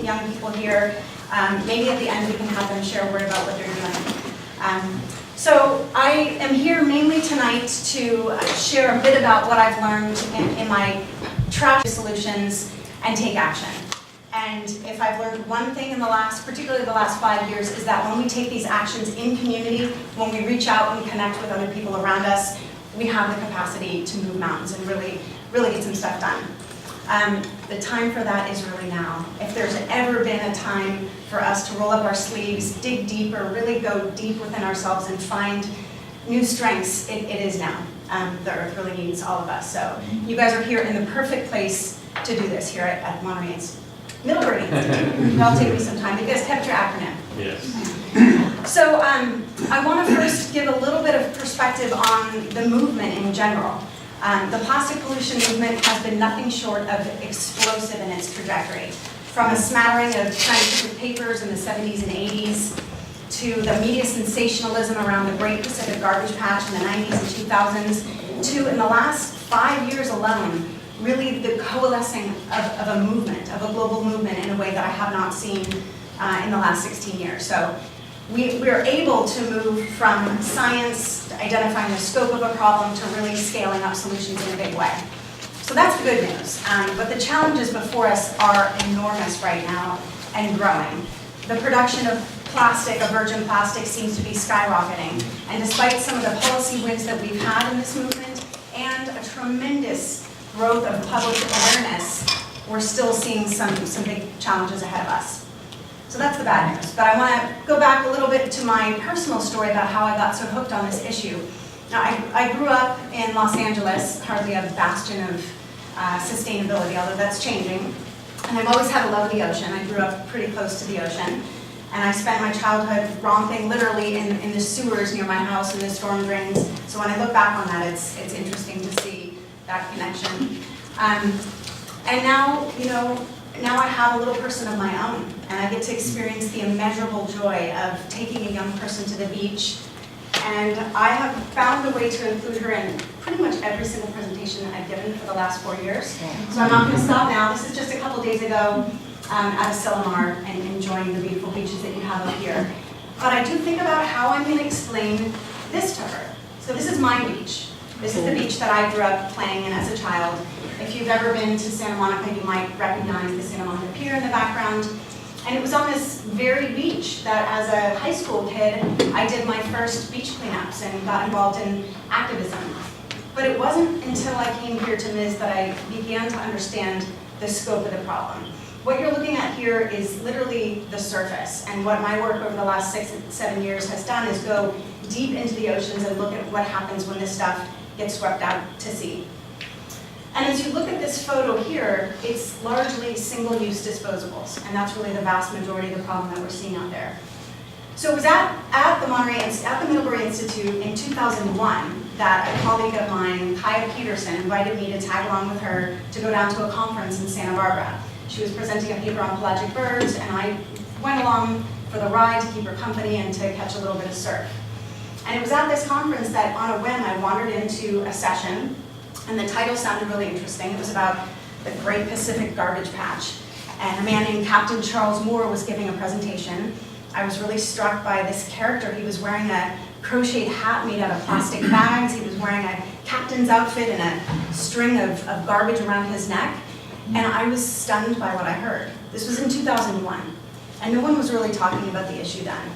young people here. Maybe at the end we can have them share a word about what they're doing. So I am here mainly tonight to share a bit about what I've learned in my trash solutions and take action. And if I've learned one thing in particularly the last 5 years, is that when we take these actions in community, when we reach out and connect with other people around us, we have the capacity to move mountains and really get some stuff done. The time for that is really now. If there's ever been a time for us to roll up our sleeves, dig deeper, really go deep within ourselves and find new strengths, it is now. The earth really needs all of us. So you guys are here in the perfect place to do this here at Monterey Middlebury Institute. That'll take me some time. You guys kept your acronym. Yes. So I want to first give a little bit of perspective on the movement in general. The plastic pollution movement has been nothing short of explosive in its trajectory. From a smattering of scientific papers in the 70s and 80s, to the media sensationalism around the Great Pacific Garbage Patch in the 90s and 2000s, to in the last 5 years alone, really the coalescing of a movement, of a global movement in a way that I have not seen in the last 16 years. So we're able to move from science, to identifying the scope of a problem, to really scaling up solutions in a big way. So that's the good news. But the challenges before us are enormous right now and growing. The production of plastic, of virgin plastic, seems to be skyrocketing. And despite some of the policy wins that we've had in this movement and a tremendous growth of public awareness, we're still seeing some big challenges ahead of us. So that's the bad news. But I want to go back a little bit to my personal story about how I got so hooked on this issue. Now, I grew up in Los Angeles, hardly a bastion of sustainability, although that's changing. And I've always had a love of the ocean. I grew up pretty close to the ocean. And I spent my childhood romping literally in the sewers near my house in the storm drains. So when I look back on that, it's interesting to see that connection. And now, now I have a little person of my own, and I get to experience the immeasurable joy of taking a young person to the beach. And I have found a way to include her in pretty much every single presentation that I've given for the last 4 years. So I'm not going to stop now. This is just a couple days ago at Asilomar and enjoying the beautiful beaches that you have up here. But I do think about how I'm going to explain this to her. So this is my beach. This is the beach that I grew up playing in as a child. If you've ever been to Santa Monica, you might recognize the Santa Monica Pier in the background. And it was on this very beach that as a high school kid, I did my first beach cleanups and got involved in activism. But it wasn't until I came here to MIS that I began to understand the scope of the problem. What you're looking at here is literally the surface. And what my work over the last 6 and 7 years has done is go deep into the oceans and look at what happens when this stuff gets swept out to sea. And as you look at this photo here, it's largely single-use disposables, and that's really the vast majority of the problem that we're seeing out there. So it was at the Middlebury Institute in 2001 that a colleague of mine, Kaya Peterson, invited me to tag along with her to go down to a conference in Santa Barbara. She was presenting a paper on pelagic birds, and I went along for the ride to keep her company and to catch a little bit of surf. And it was at this conference that, on a whim, I wandered into a session, and the title sounded really interesting. It was about the Great Pacific Garbage Patch. And a man named Captain Charles Moore was giving a presentation. I was really struck by this character. He was wearing a crocheted hat made out of plastic bags. He was wearing a captain's outfit and a string of garbage around his neck. And I was stunned by what I heard. This was in 2001. And no one was really talking about the issue then.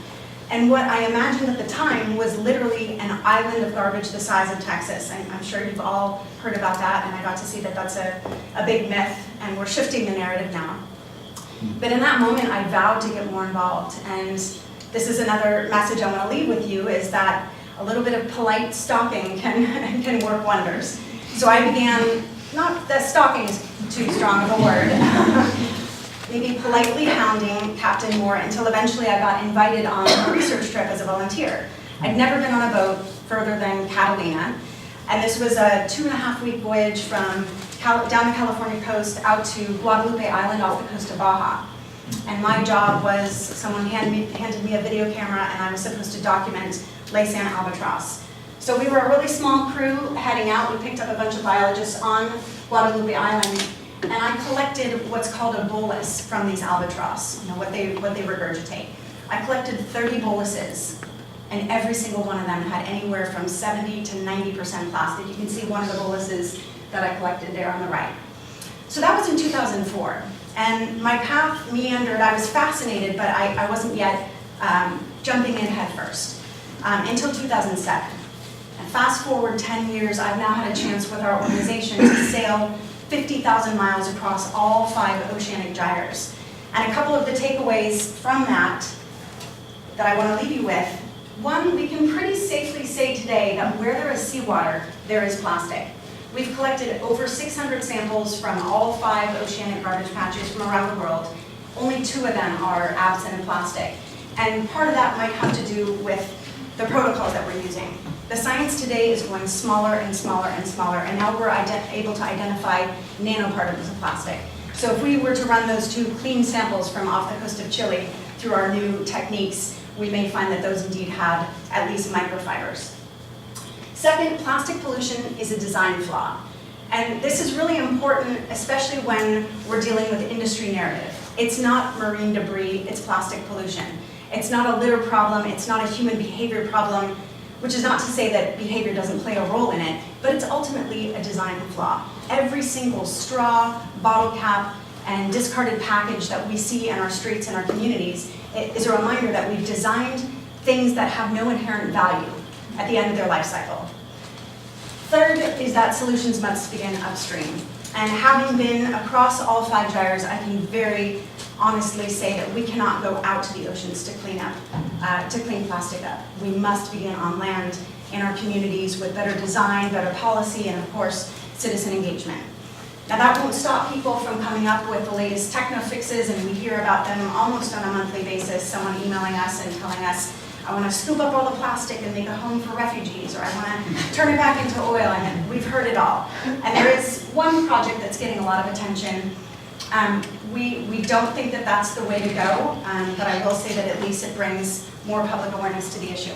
And what I imagined at the time was literally an island of garbage the size of Texas. And I'm sure you've all heard about that, and I got to see that that's a big myth, and we're shifting the narrative now. But in that moment, I vowed to get more involved. And this is another message I want to leave with you, is that a little bit of polite stalking can work wonders. So I began, not that stalking is too strong of a word, maybe politely hounding Captain Moore until eventually I got invited on a research trip as a volunteer. I'd never been on a boat further than Catalina, and this was a 2.5-week voyage from down the California coast out to Guadalupe Island off the coast of Baja. And my job was, someone handed me a video camera, and I was supposed to document Laysan albatross. So we were a really small crew heading out. We picked up a bunch of biologists on Guadalupe Island, and I collected what's called a bolus from these albatross, what they regurgitate. I collected 30 boluses, and every single one of them had anywhere from 70 to 90% plastic. You can see one of the boluses that I collected there on the right. So that was in 2004, and my path meandered. I was fascinated, but I wasn't yet jumping in head first until 2007. And fast forward 10 years, I've now had a chance with our organization to sail 50,000 miles across all 5 oceanic gyres. And a couple of the takeaways from that I want to leave you with. One, we can pretty safely say today that where there is seawater, there is plastic. We've collected over 600 samples from all 5 oceanic garbage patches from around the world. Only 2 of them are absent of plastic. And part of that might have to do with the protocols that we're using. The science today is going smaller and smaller and smaller, and now we're able to identify nanoparticles of plastic. So if we were to run those 2 clean samples from off the coast of Chile through our new techniques, we may find that those indeed had at least microfibers. Second, plastic pollution is a design flaw. And this is really important, especially when we're dealing with industry narrative. It's not marine debris, it's plastic pollution. It's not a litter problem, it's not a human behavior problem, which is not to say that behavior doesn't play a role in it, but it's ultimately a design flaw. Every single straw, bottle cap, and discarded package that we see in our streets and our communities is a reminder that we've designed things that have no inherent value at the end of their life cycle. Third is that solutions must begin upstream. And having been across all 5 gyres, I can very honestly say that we cannot go out to the oceans to clean plastic up. We must begin on land in our communities with better design, better policy, and of course, citizen engagement. Now that won't stop people from coming up with the latest techno fixes, and we hear about them almost on a monthly basis, someone emailing us and telling us, I want to scoop up all the plastic and make a home for refugees, or I want to turn it back into oil, and we've heard it all. And there is one project that's getting a lot of attention. We don't think that that's the way to go, but I will say that at least it brings more public awareness to the issue.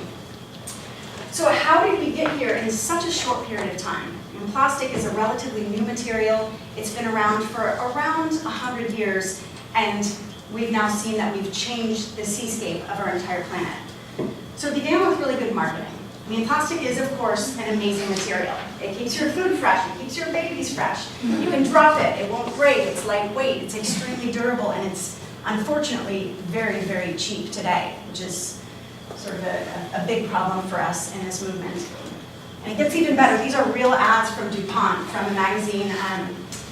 So how did we get here in such a short period of time? And plastic is a relatively new material. It's been around for around 100 years, and we've now seen that we've changed the seascape of our entire planet. So it began with really good marketing. I mean, plastic is, of course, an amazing material. It keeps your food fresh, it keeps your babies fresh. You can drop it, it won't break, it's lightweight, it's extremely durable, and it's unfortunately very, very cheap today, which is sort of a big problem for us in this movement. And it gets even better. These are real ads from DuPont, from a magazine,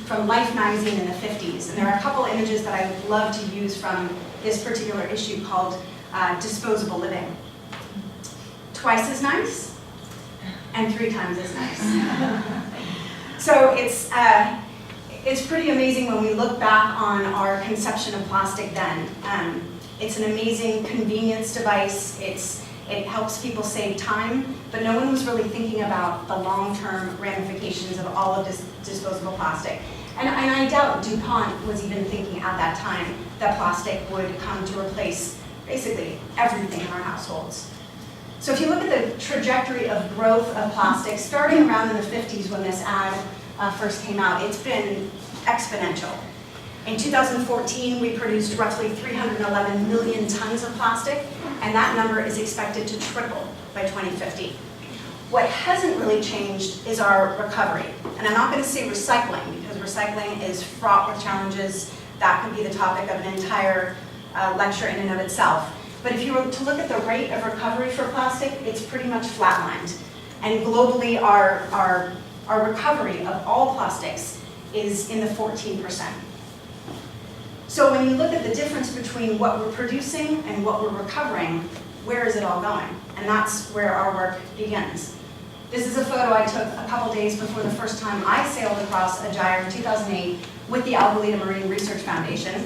from Life magazine in the 50s. And there are a couple images that I would love to use from this particular issue called Disposable Living. Twice as nice, and 3 times as nice. So it's pretty amazing when we look back on our conception of plastic then. It's an amazing convenience device. It helps people save time, but no one was really thinking about the long-term ramifications of all of this disposable plastic. And I doubt DuPont was even thinking at that time that plastic would come to replace basically everything in our households. So if you look at the trajectory of growth of plastic, starting around in the 50s when this ad first came out, it's been exponential. In 2014, we produced roughly 311 million tons of plastic, and that number is expected to triple by 2050. What hasn't really changed is our recovery. And I'm not going to say recycling, because recycling is fraught with challenges. That could be the topic of an entire lecture in and of itself. But if you were to look at the rate of recovery for plastic, it's pretty much flatlined. And globally, our recovery of all plastics is in the 14%. So when you look at the difference between what we're producing and what we're recovering, where is it all going? And that's where our work begins. This is a photo I took a couple days before the first time I sailed across a gyre in 2008 with the Algalita Marine Research Foundation.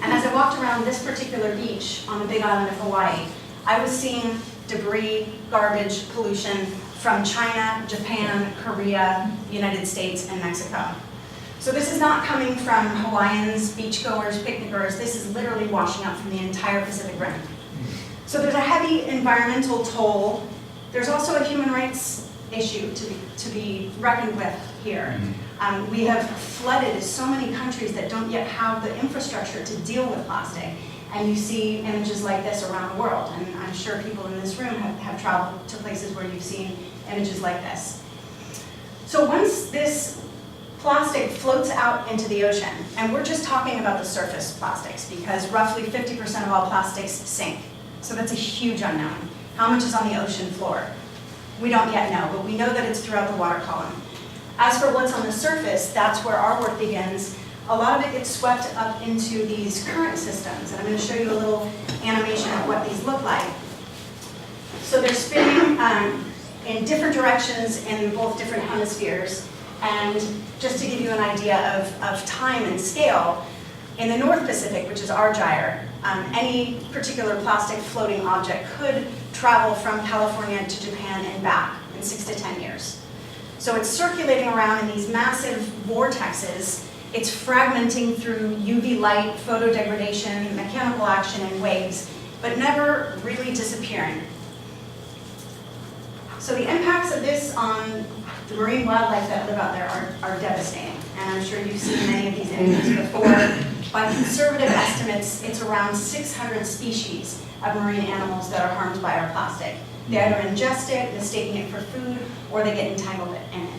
And as I walked around this particular beach on the Big Island of Hawaii, I was seeing debris, garbage, pollution from China, Japan, Korea, United States, and Mexico. So this is not coming from Hawaiians, beachgoers, picnickers. This is literally washing up from the entire Pacific Rim. So there's a heavy environmental toll. There's also a human rights issue to be reckoned with here. We have flooded so many countries that don't yet have the infrastructure to deal with plastic. And you see images like this around the world. And I'm sure people in this room have traveled to places where you've seen images like this. So once this plastic floats out into the ocean, and we're just talking about the surface plastics because roughly 50% of all plastics sink. So that's a huge unknown. How much is on the ocean floor? We don't yet know, but we know that it's throughout the water column. As for what's on the surface, that's where our work begins. A lot of it gets swept up into these current systems, and I'm going to show you a little animation of what these look like. So they're spinning in different directions in both different hemispheres, and just to give you an idea of time and scale, in the North Pacific, which is our gyre, any particular plastic floating object could travel from California to Japan and back in 6 to 10 years. So it's circulating around in these massive vortexes. It's fragmenting through UV light, photodegradation, mechanical action, and waves, but never really disappearing. So the impacts of this on the marine wildlife that live out there are devastating. And I'm sure you've seen many of these images before. By conservative estimates, it's around 600 species of marine animals that are harmed by our plastic. They either ingest it, mistaking it for food, or they get entangled in it.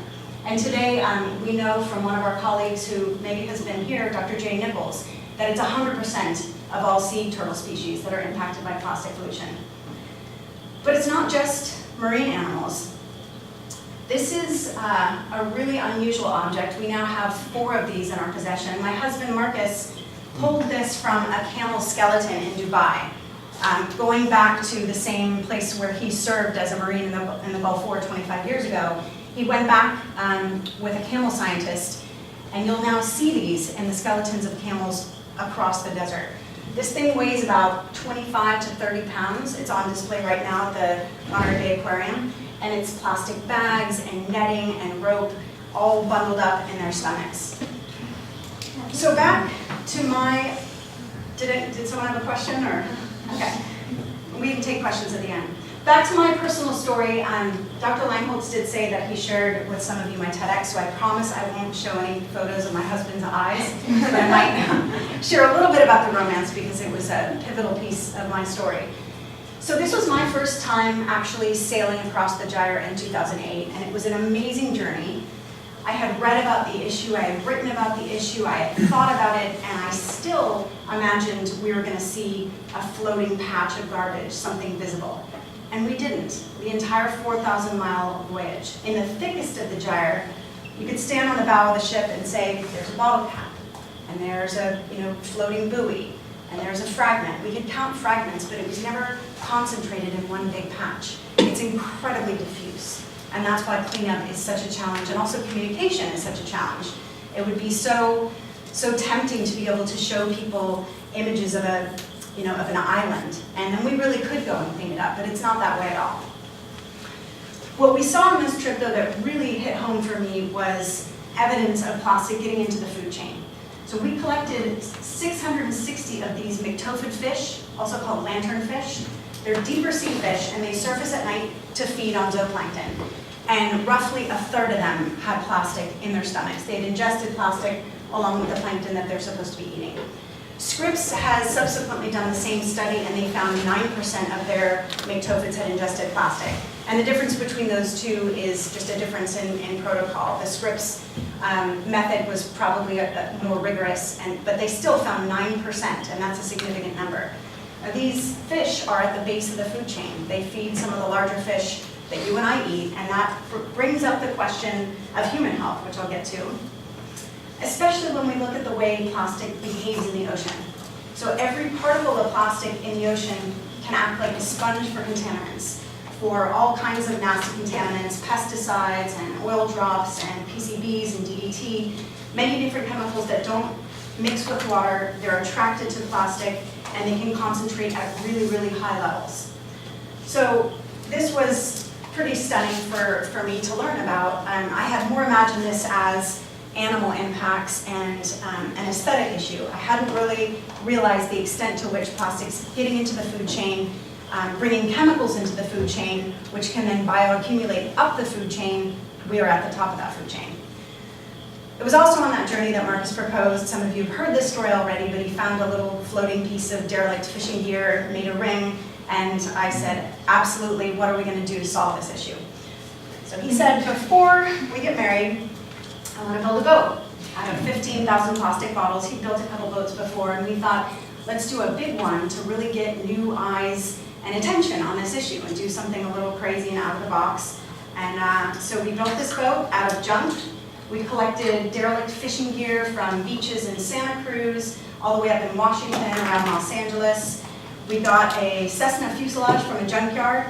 And today, we know from one of our colleagues who maybe has been here, Dr. Jay Nichols, that it's 100% of all sea turtle species that are impacted by plastic pollution. But it's not just marine animals. This is a really unusual object. We now have 4 of these in our possession. My husband, Marcus, pulled this from a camel skeleton in Dubai, going back to the same place where he served as a Marine in the Gulf War 25 years ago. He went back with a camel scientist, and you'll now see these in the skeletons of camels across the desert. This thing weighs about 25 to 30 pounds. It's on display right now at the Monterey Bay Aquarium, and it's plastic bags and netting and rope all bundled up in their stomachs. So back to my, did someone have a question or? Okay, we can take questions at the end. Back to my personal story, Dr. Langholtz did say that he shared with some of you my TEDx, so I promise I won't show any photos of my husband's eyes, but I might share a little bit about the romance because it was a pivotal piece of my story. So this was my first time actually sailing across the gyre in 2008, and it was an amazing journey. I had read about the issue, I had written about the issue, I had thought about it, and I still imagined we were going to see a floating patch of garbage, something visible. And we didn't, the entire 4,000-mile voyage. In the thickest of the gyre, you could stand on the bow of the ship and say, there's a bottle cap, and there's a floating buoy, and there's a fragment. We could count fragments, but it was never concentrated in one big patch. It's incredibly diffuse. And that's why cleanup is such a challenge, and also communication is such a challenge. It would be so tempting to be able to show people images of an island, and then we really could go and clean it up, but it's not that way at all. What we saw on this trip, though, that really hit home for me was evidence of plastic getting into the food chain. So we collected 660 of these myctophid fish, also called lanternfish. They're deeper sea fish, and they surface at night to feed on zooplankton. And roughly a third of them had plastic in their stomachs. They had ingested plastic along with the plankton that they're supposed to be eating. Scripps has subsequently done the same study, and they found 9% of their myctophids had ingested plastic. And the difference between those two is just a difference in protocol. The Scripps method was probably more rigorous, but they still found 9%, and that's a significant number. Now, these fish are at the base of the food chain. They feed some of the larger fish that you and I eat, and that brings up the question of human health, which I'll get to, especially when we look at the way plastic behaves in the ocean. So every particle of plastic in the ocean can act like a sponge for contaminants, for all kinds of nasty contaminants, pesticides and oil drops and PCBs and DDT, many different chemicals that don't mix with water. They're attracted to plastic, and they can concentrate at really, really high levels. So this was pretty stunning for me to learn about. I had more imagined this as animal impacts and an aesthetic issue. I hadn't really realized the extent to which plastic's getting into the food chain, bringing chemicals into the food chain, which can then bioaccumulate up the food chain. We are at the top of that food chain. It was also on that journey that Marcus proposed. Some of you have heard this story already, but he found a little floating piece of derelict fishing gear, made a ring, and I said, absolutely, what are we going to do to solve this issue? So he said, before we get married, I want to build a boat out of 15,000 plastic bottles. He built a couple boats before, and we thought, let's do a big one to really get new eyes and attention on this issue and do something a little crazy and out of the box. And so we built this boat out of junk. We collected derelict fishing gear from beaches in Santa Cruz, all the way up in Washington, around Los Angeles. We got a Cessna fuselage from a junkyard,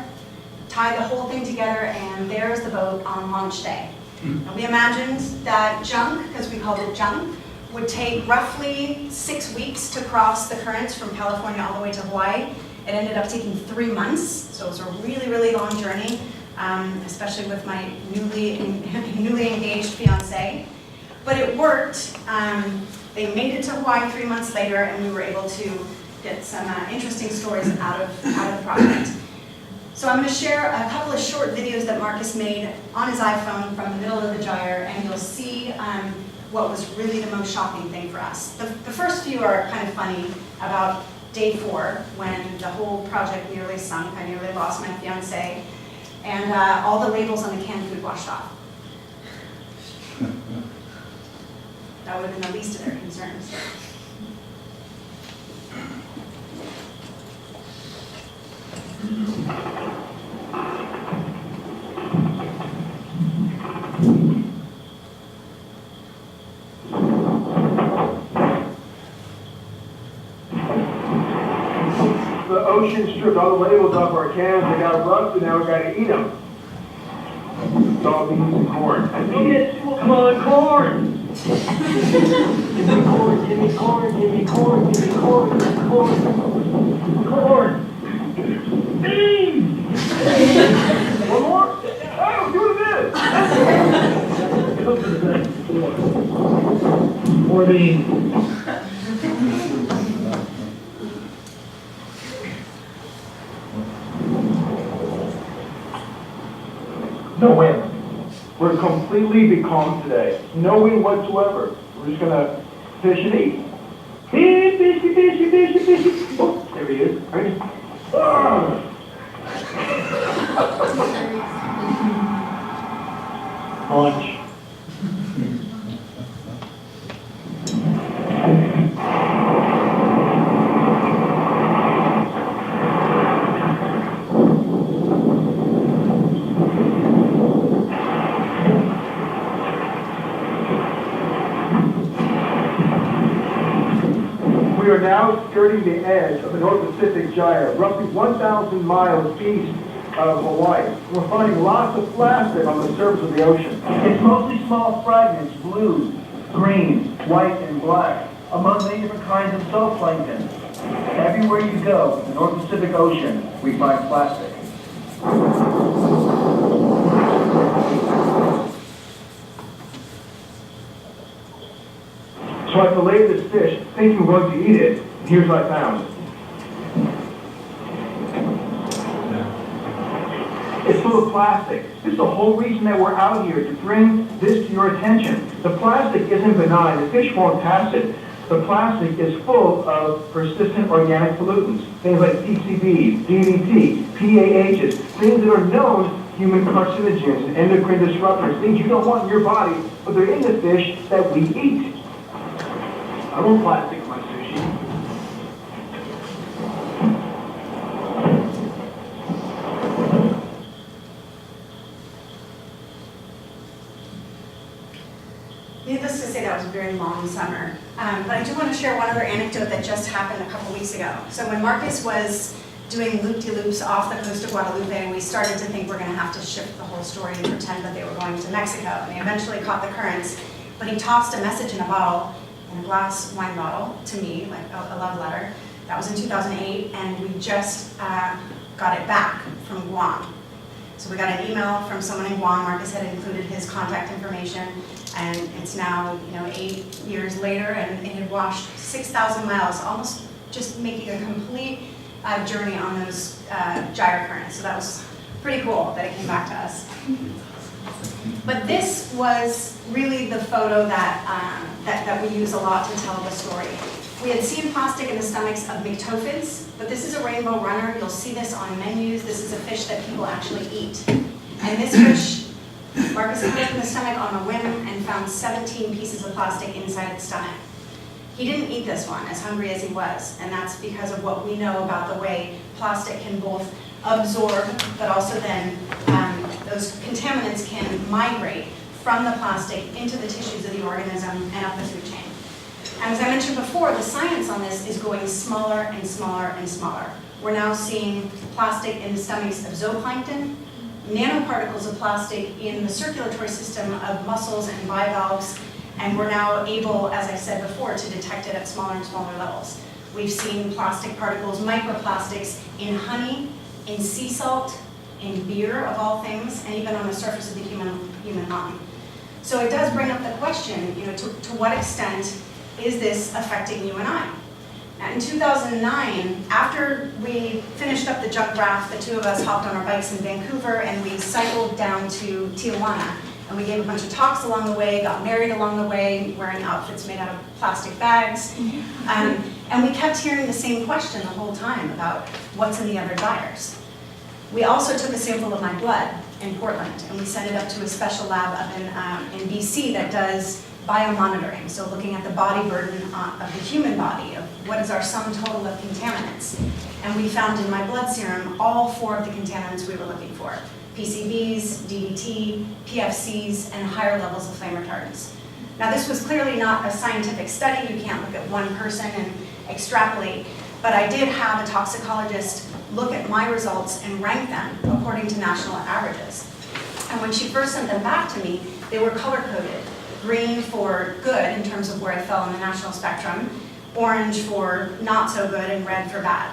tied the whole thing together, and there's the boat on launch day. And we imagined that junk, because we called it junk, would take roughly 6 weeks to cross the currents from California all the way to Hawaii. It ended up taking 3 months, so it was a really, really long journey, especially with my newly engaged fiance. But it worked. They made it to Hawaii 3 months later, and we were able to get some interesting stories out of the project. So I'm going to share a couple of short videos that Marcus made on his iPhone from the middle of the gyre, and you'll see what was really the most shocking thing for us. The first few are kind of funny. About day 4, when the whole project nearly sunk, I nearly lost my fiance, and all the labels on the canned food washed off. That would have been the least of their concerns. The ocean stripped all the labels off our cans. They got rusted. Now we got to eat them. Salt, beans, and corn. Come on, corn. Give me corn. Give me corn. Give me corn. Give me corn. Corn. Corn. Beans. One more. Oh, do this. More beans. No wind. We're completely becalmed today. No wind whatsoever. We're just gonna fish and eat. Fishy, fishy, fishy, fishy. Oh, there he is. Right. Lunch. We are now skirting the edge of the North Pacific Gyre, roughly 1,000 miles east of Hawaii. We're finding lots of plastic on the surface of the ocean. It's mostly small fragments, blues, greens, white, and black, among many different kinds of zooplankton. Everywhere you go in the North Pacific Ocean, we find plastic. So I filleted this fish, thinking we're going to eat it, and here's what I found. It's full of plastic. This is the whole reason that we're out here, to bring this to your attention. The plastic isn't benign. The fish won't pass it. The plastic is full of persistent organic pollutants, things like PCBs, DDT, PAHs, things that are known human carcinogens and endocrine disruptors, things you don't want in your body, but they're in the fish that we eat. I want plastic in my sushi. Needless to say, that was a very long summer. But I do want to share one other anecdote that just happened a couple weeks ago. So when Marcus was doing loop-de-loops off the coast of Guadalupe, we started to think we're going to have to shift the whole story and pretend that they were going to Mexico. And they eventually caught the currents. But he tossed a message in a bottle, in a glass wine bottle, to me, like a love letter. That was in 2008, and we just got it back from Guam. So we got an email from someone in Guam. Marcus had included his contact information, and it's now 8 years later, and it had washed 6,000 miles, almost just making a complete journey on those gyre currents. So that was pretty cool that it came back to us. But this was really the photo that we use a lot to tell the story. We had seen plastic in the stomachs of myctophids, but this is a rainbow runner. You'll see this on menus. This is a fish that people actually eat. And this fish, Marcus cut it in the stomach on a whim and found 17 pieces of plastic inside its stomach. He didn't eat this one, as hungry as he was, and that's because of what we know about the way plastic can both absorb, but also then those contaminants can migrate from the plastic into the tissues of the organism and up the food chain. And as I mentioned before, the science on this is going smaller and smaller and smaller. We're now seeing plastic in the stomachs of zooplankton, nanoparticles of plastic in the circulatory system of mussels and bivalves, and we're now able, as I said before, to detect it at smaller and smaller levels. We've seen plastic particles, microplastics, in honey, in sea salt, in beer, of all things, and even on the surface of the human lung. So it does bring up the question, to what extent is this affecting you and I? Now, in 2009, after we finished up the junk raft, the two of us hopped on our bikes in Vancouver and we cycled down to Tijuana. And we gave a bunch of talks along the way, got married along the way, wearing outfits made out of plastic bags. And we kept hearing the same question the whole time about what's in the other gyres. We also took a sample of my blood in Portland and we sent it up to a special lab up in BC that does biomonitoring, so looking at the body burden of the human body, of what is our sum total of contaminants. And we found in my blood serum all 4 of the contaminants we were looking for: PCBs, DDT, PFCs, and higher levels of flame retardants. Now this was clearly not a scientific study. You can't look at one person and extrapolate, but I did have a toxicologist look at my results and rank them according to national averages. And when she first sent them back to me, they were color-coded. Green for good in terms of where I fell on the national spectrum, orange for not so good, and red for bad.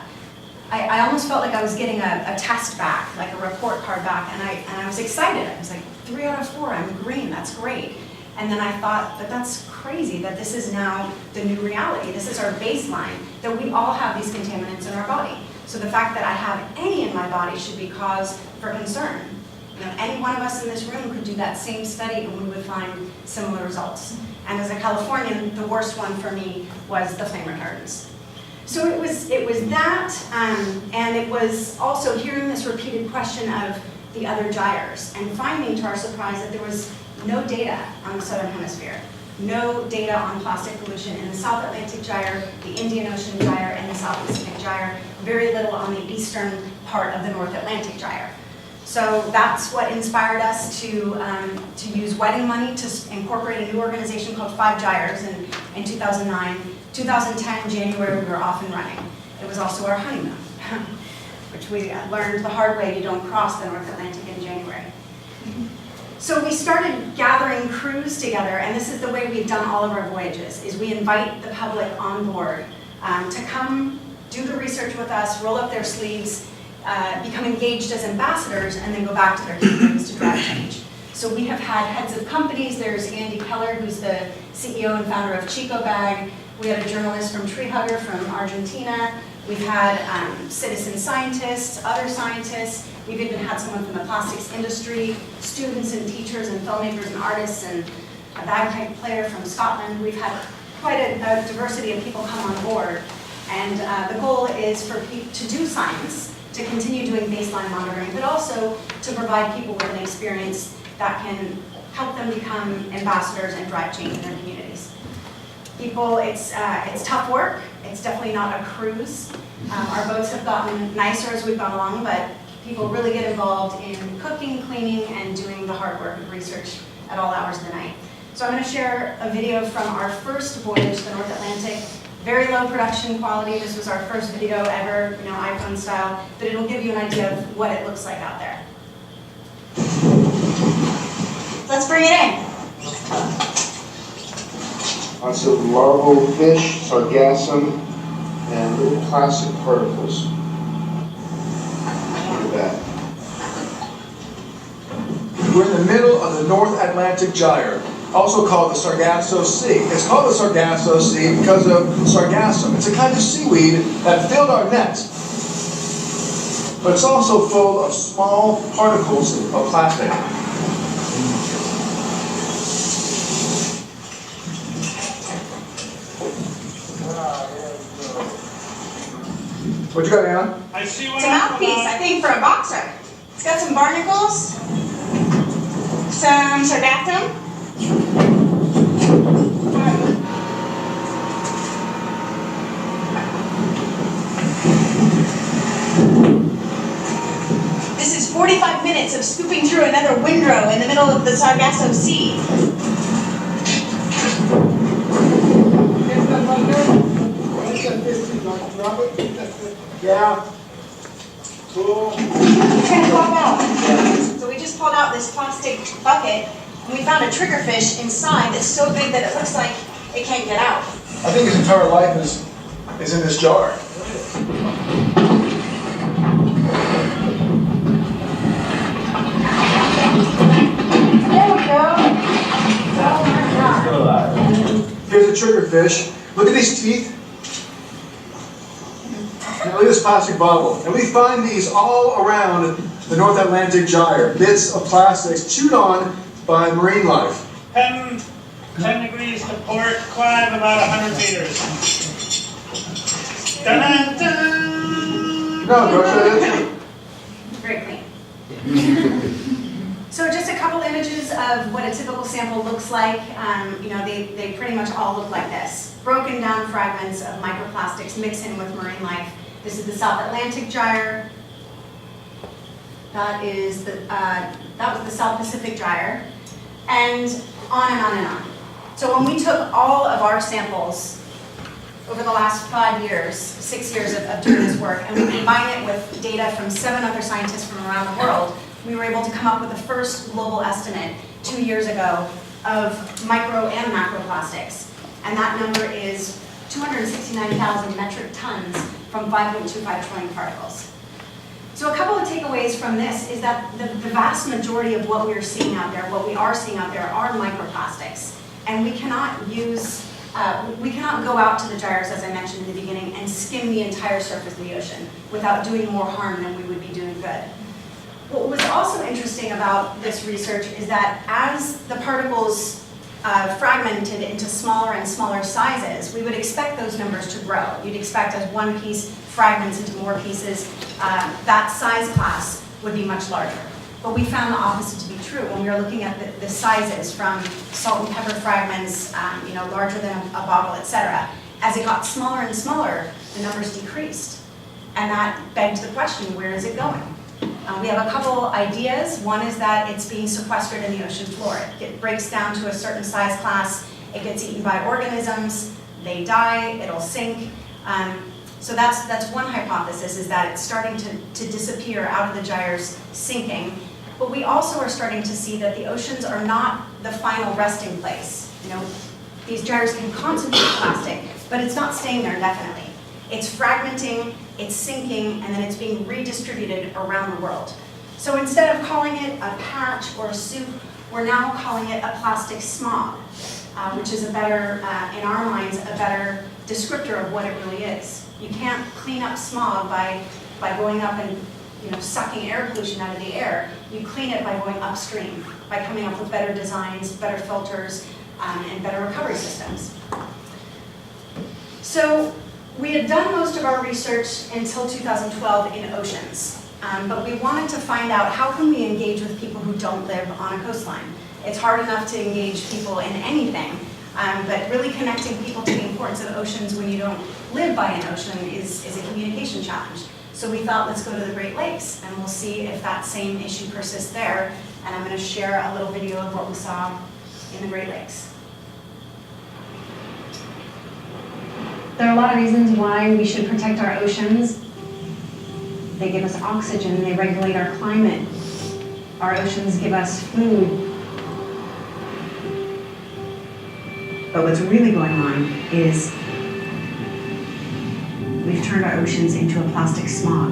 I almost felt like I was getting a test back, like a report card back, and I was excited. I was like, 3 out of 4, I'm green, that's great. And then I thought that that's crazy, that this is now the new reality. This is our baseline, that we all have these contaminants in our body. So the fact that I have any in my body should be cause for concern. Any one of us in this room could do that same study and we would find similar results. And as a Californian, the worst one for me was the flame retardants. So it was that, and it was also hearing this repeated question of the other gyres, and finding, to our surprise, that there was no data on the Southern Hemisphere. No data on plastic pollution in the South Atlantic Gyre, the Indian Ocean Gyre, and the South Pacific Gyre. Very little on the eastern part of the North Atlantic Gyre. So that's what inspired us to use wedding money to incorporate a new organization called 5 Gyres in 2009. 2010, January, we were off and running. It was also our honeymoon, which we learned the hard way: you don't cross the North Atlantic in January. So we started gathering crews together, and this is the way we've done all of our voyages, is we invite the public on board to come do the research with us, roll up their sleeves, become engaged as ambassadors, and then go back to their communities to drive change. So we have had heads of companies. There's Andy Keller, who's the CEO and founder of Chico Bag. We had a journalist from Tree Hugger from Argentina. We've had citizen scientists, other scientists. We've even had someone from the plastics industry, students and teachers and filmmakers and artists, and a bagpipe player from Scotland. We've had quite a diversity of people come on board. And the goal is for people to do science, to continue doing baseline monitoring, but also to provide people with an experience that can help them become ambassadors and drive change in their communities. People, it's tough work. It's definitely not a cruise. Our boats have gotten nicer as we've gone along, but people really get involved in cooking, cleaning, and doing the hard work of research at all hours of the night. So I'm going to share a video from our first voyage to the North Atlantic. Very low production quality. This was our first video ever, iPhone style, but it'll give you an idea of what it looks like out there. Let's bring it in. Lots of larval fish, sargassum, and little plastic particles. Look at that. We're in the middle of the North Atlantic Gyre, also called the Sargasso Sea. It's called the Sargasso Sea because of sargassum. It's a kind of seaweed that filled our nets. But it's also full of small particles of plastic. What you got, Anna? I see what It's a mouthpiece, I think, for a boxer. It's got some barnacles, some sargassum. This is 45 minutes of scooping through another windrow in the middle of the Sargasso Sea. Yeah. Cool. It's gonna pop out. So we just pulled out this plastic bucket, and we found a triggerfish inside that's so big that it looks like it can't get out. I think his entire life is in this jar. There we go. Oh my God. Here's a triggerfish. Look at these teeth. And look at this plastic bottle. And we find these all around the North Atlantic Gyre. Bits of plastics chewed on by marine life. 10 degrees to port, climb about 100 meters. Dun-dun-dun. No, George, Very clean. So just a couple images of what a typical sample looks like. They pretty much all look like this. Broken down fragments of microplastics mixing with marine life. This is the South Atlantic Gyre. That was the South Pacific Gyre. And on and on and on. So when we took all of our samples over the last 5 years, 6 years of doing this work, and we combine it with data from 7 other scientists from around the world, we were able to come up with the first global estimate 2 years ago of micro and macroplastics. And that number is 269,000 metric tons from 5.25 trillion particles. So a couple of takeaways from this is that the vast majority of what we are seeing out there are microplastics. And we cannot go out to the gyres, as I mentioned in the beginning, and skim the entire surface of the ocean without doing more harm than we would be doing good. What was also interesting about this research is that as the particles fragmented into smaller and smaller sizes, we would expect those numbers to grow. You'd expect as one piece fragments into more pieces, that size class would be much larger. But we found the opposite to be true when we were looking at the sizes from salt and pepper fragments, larger than a bottle, etc. As it got smaller and smaller, the numbers decreased. And that begged the question, where is it going? We have a couple ideas. One is that it's being sequestered in the ocean floor. It breaks down to a certain size class, it gets eaten by organisms, they die, it'll sink. So that's one hypothesis, is that it's starting to disappear out of the gyres, sinking. But we also are starting to see that the oceans are not the final resting place. These gyres can concentrate plastic, but it's not staying there indefinitely. It's fragmenting, it's sinking, and then it's being redistributed around the world. So instead of calling it a patch or a soup, we're now calling it a plastic smog, which is a better, in our minds, a better descriptor of what it really is. You can't clean up smog by going up and sucking air pollution out of the air. You clean it by going upstream, by coming up with better designs, better filters, and better recovery systems. So we had done most of our research until 2012 in oceans, but we wanted to find out how can we engage with people who don't live on a coastline. It's hard enough to engage people in anything, but really connecting people to the importance of oceans when you don't live by an ocean is a communication challenge. So we thought, let's go to the Great Lakes, and we'll see if that same issue persists there. And I'm going to share a little video of what we saw in the Great Lakes. There are a lot of reasons why we should protect our oceans. They give us oxygen, they regulate our climate. Our oceans give us food. But what's really going on is we've turned our oceans into a plastic smog.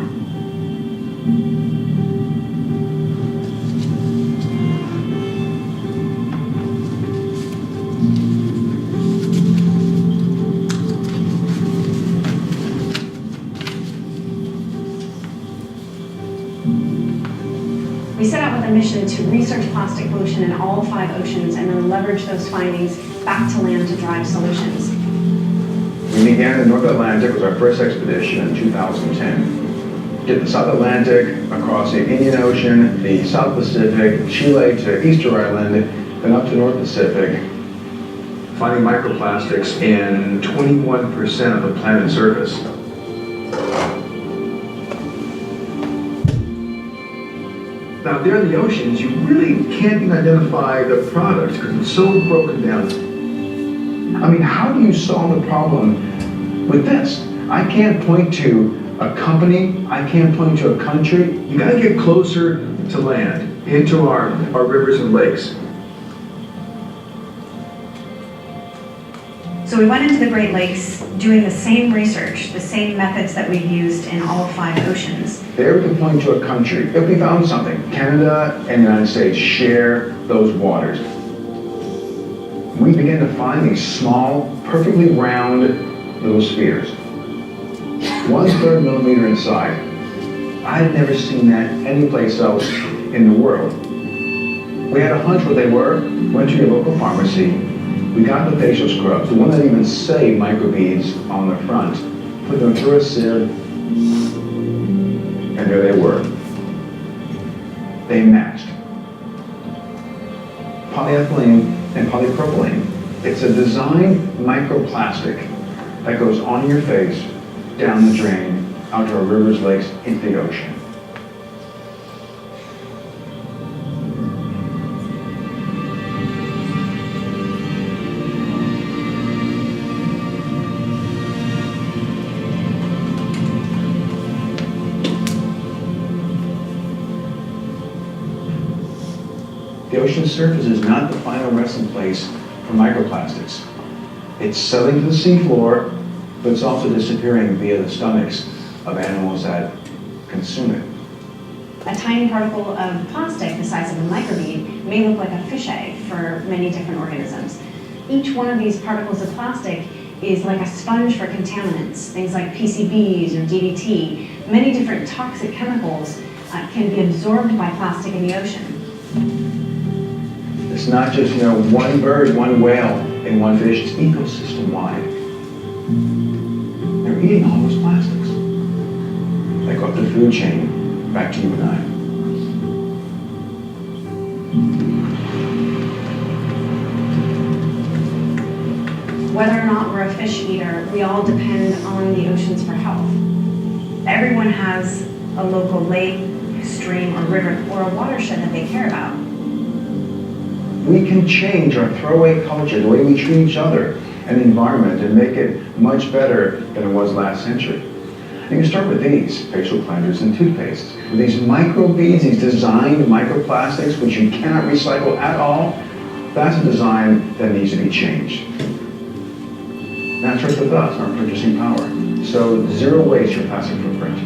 We set out with a mission to research plastic pollution in all 5 oceans and then leverage those findings back to land to drive solutions. We began in the North Atlantic with our first expedition in 2010. Did the South Atlantic, across the Indian Ocean, the South Pacific, Chile to Easter Island, then up to North Pacific, finding microplastics in 21% of the planet's surface. Now, there in the oceans, you really can't even identify the product because it's so broken down. I mean, how do you solve the problem with this? I can't point to a company, I can't point to a country. You gotta get closer to land, into our rivers and lakes. So we went into the Great Lakes doing the same research, the same methods that we've used in all 5 oceans. There we can point to a country. If we found something, Canada and the United States share those waters. We begin to find these small, perfectly round little spheres. 1/3 millimeter in size. I'd never seen that anyplace else in the world. We had a hunch what they were, went to your local pharmacy, we got the facial scrubs, the one that even say microbeads on the front, put them through a sieve, and there they were. They matched. Polyethylene and polypropylene. It's a designed microplastic that goes on your face, down the drain, out to our rivers, lakes, into the ocean. The ocean surface is not the final resting place for microplastics. It's settling to the seafloor, but it's also disappearing via the stomachs of animals that consume it. A tiny particle of plastic the size of a microbead may look like a fish egg for many different organisms. Each one of these particles of plastic is like a sponge for contaminants, things like PCBs or DDT. Many different toxic chemicals can be absorbed by plastic in the ocean. It's not just, one bird, one whale, and one fish, it's ecosystem-wide. They're eating all those plastics. They go up the food chain, back to you and I. Whether or not we're a fish eater, we all depend on the oceans for health. Everyone has a local lake, stream, or river, or a watershed that they care about. We can change our throwaway culture, the way we treat each other and the environment, and make it much better than it was last century. You can start with these facial cleansers and toothpastes. With these microbeads, these designed microplastics, which you cannot recycle at all, that's a design that needs to be changed. And that starts with us, our purchasing power. So zero waste your plastic footprint.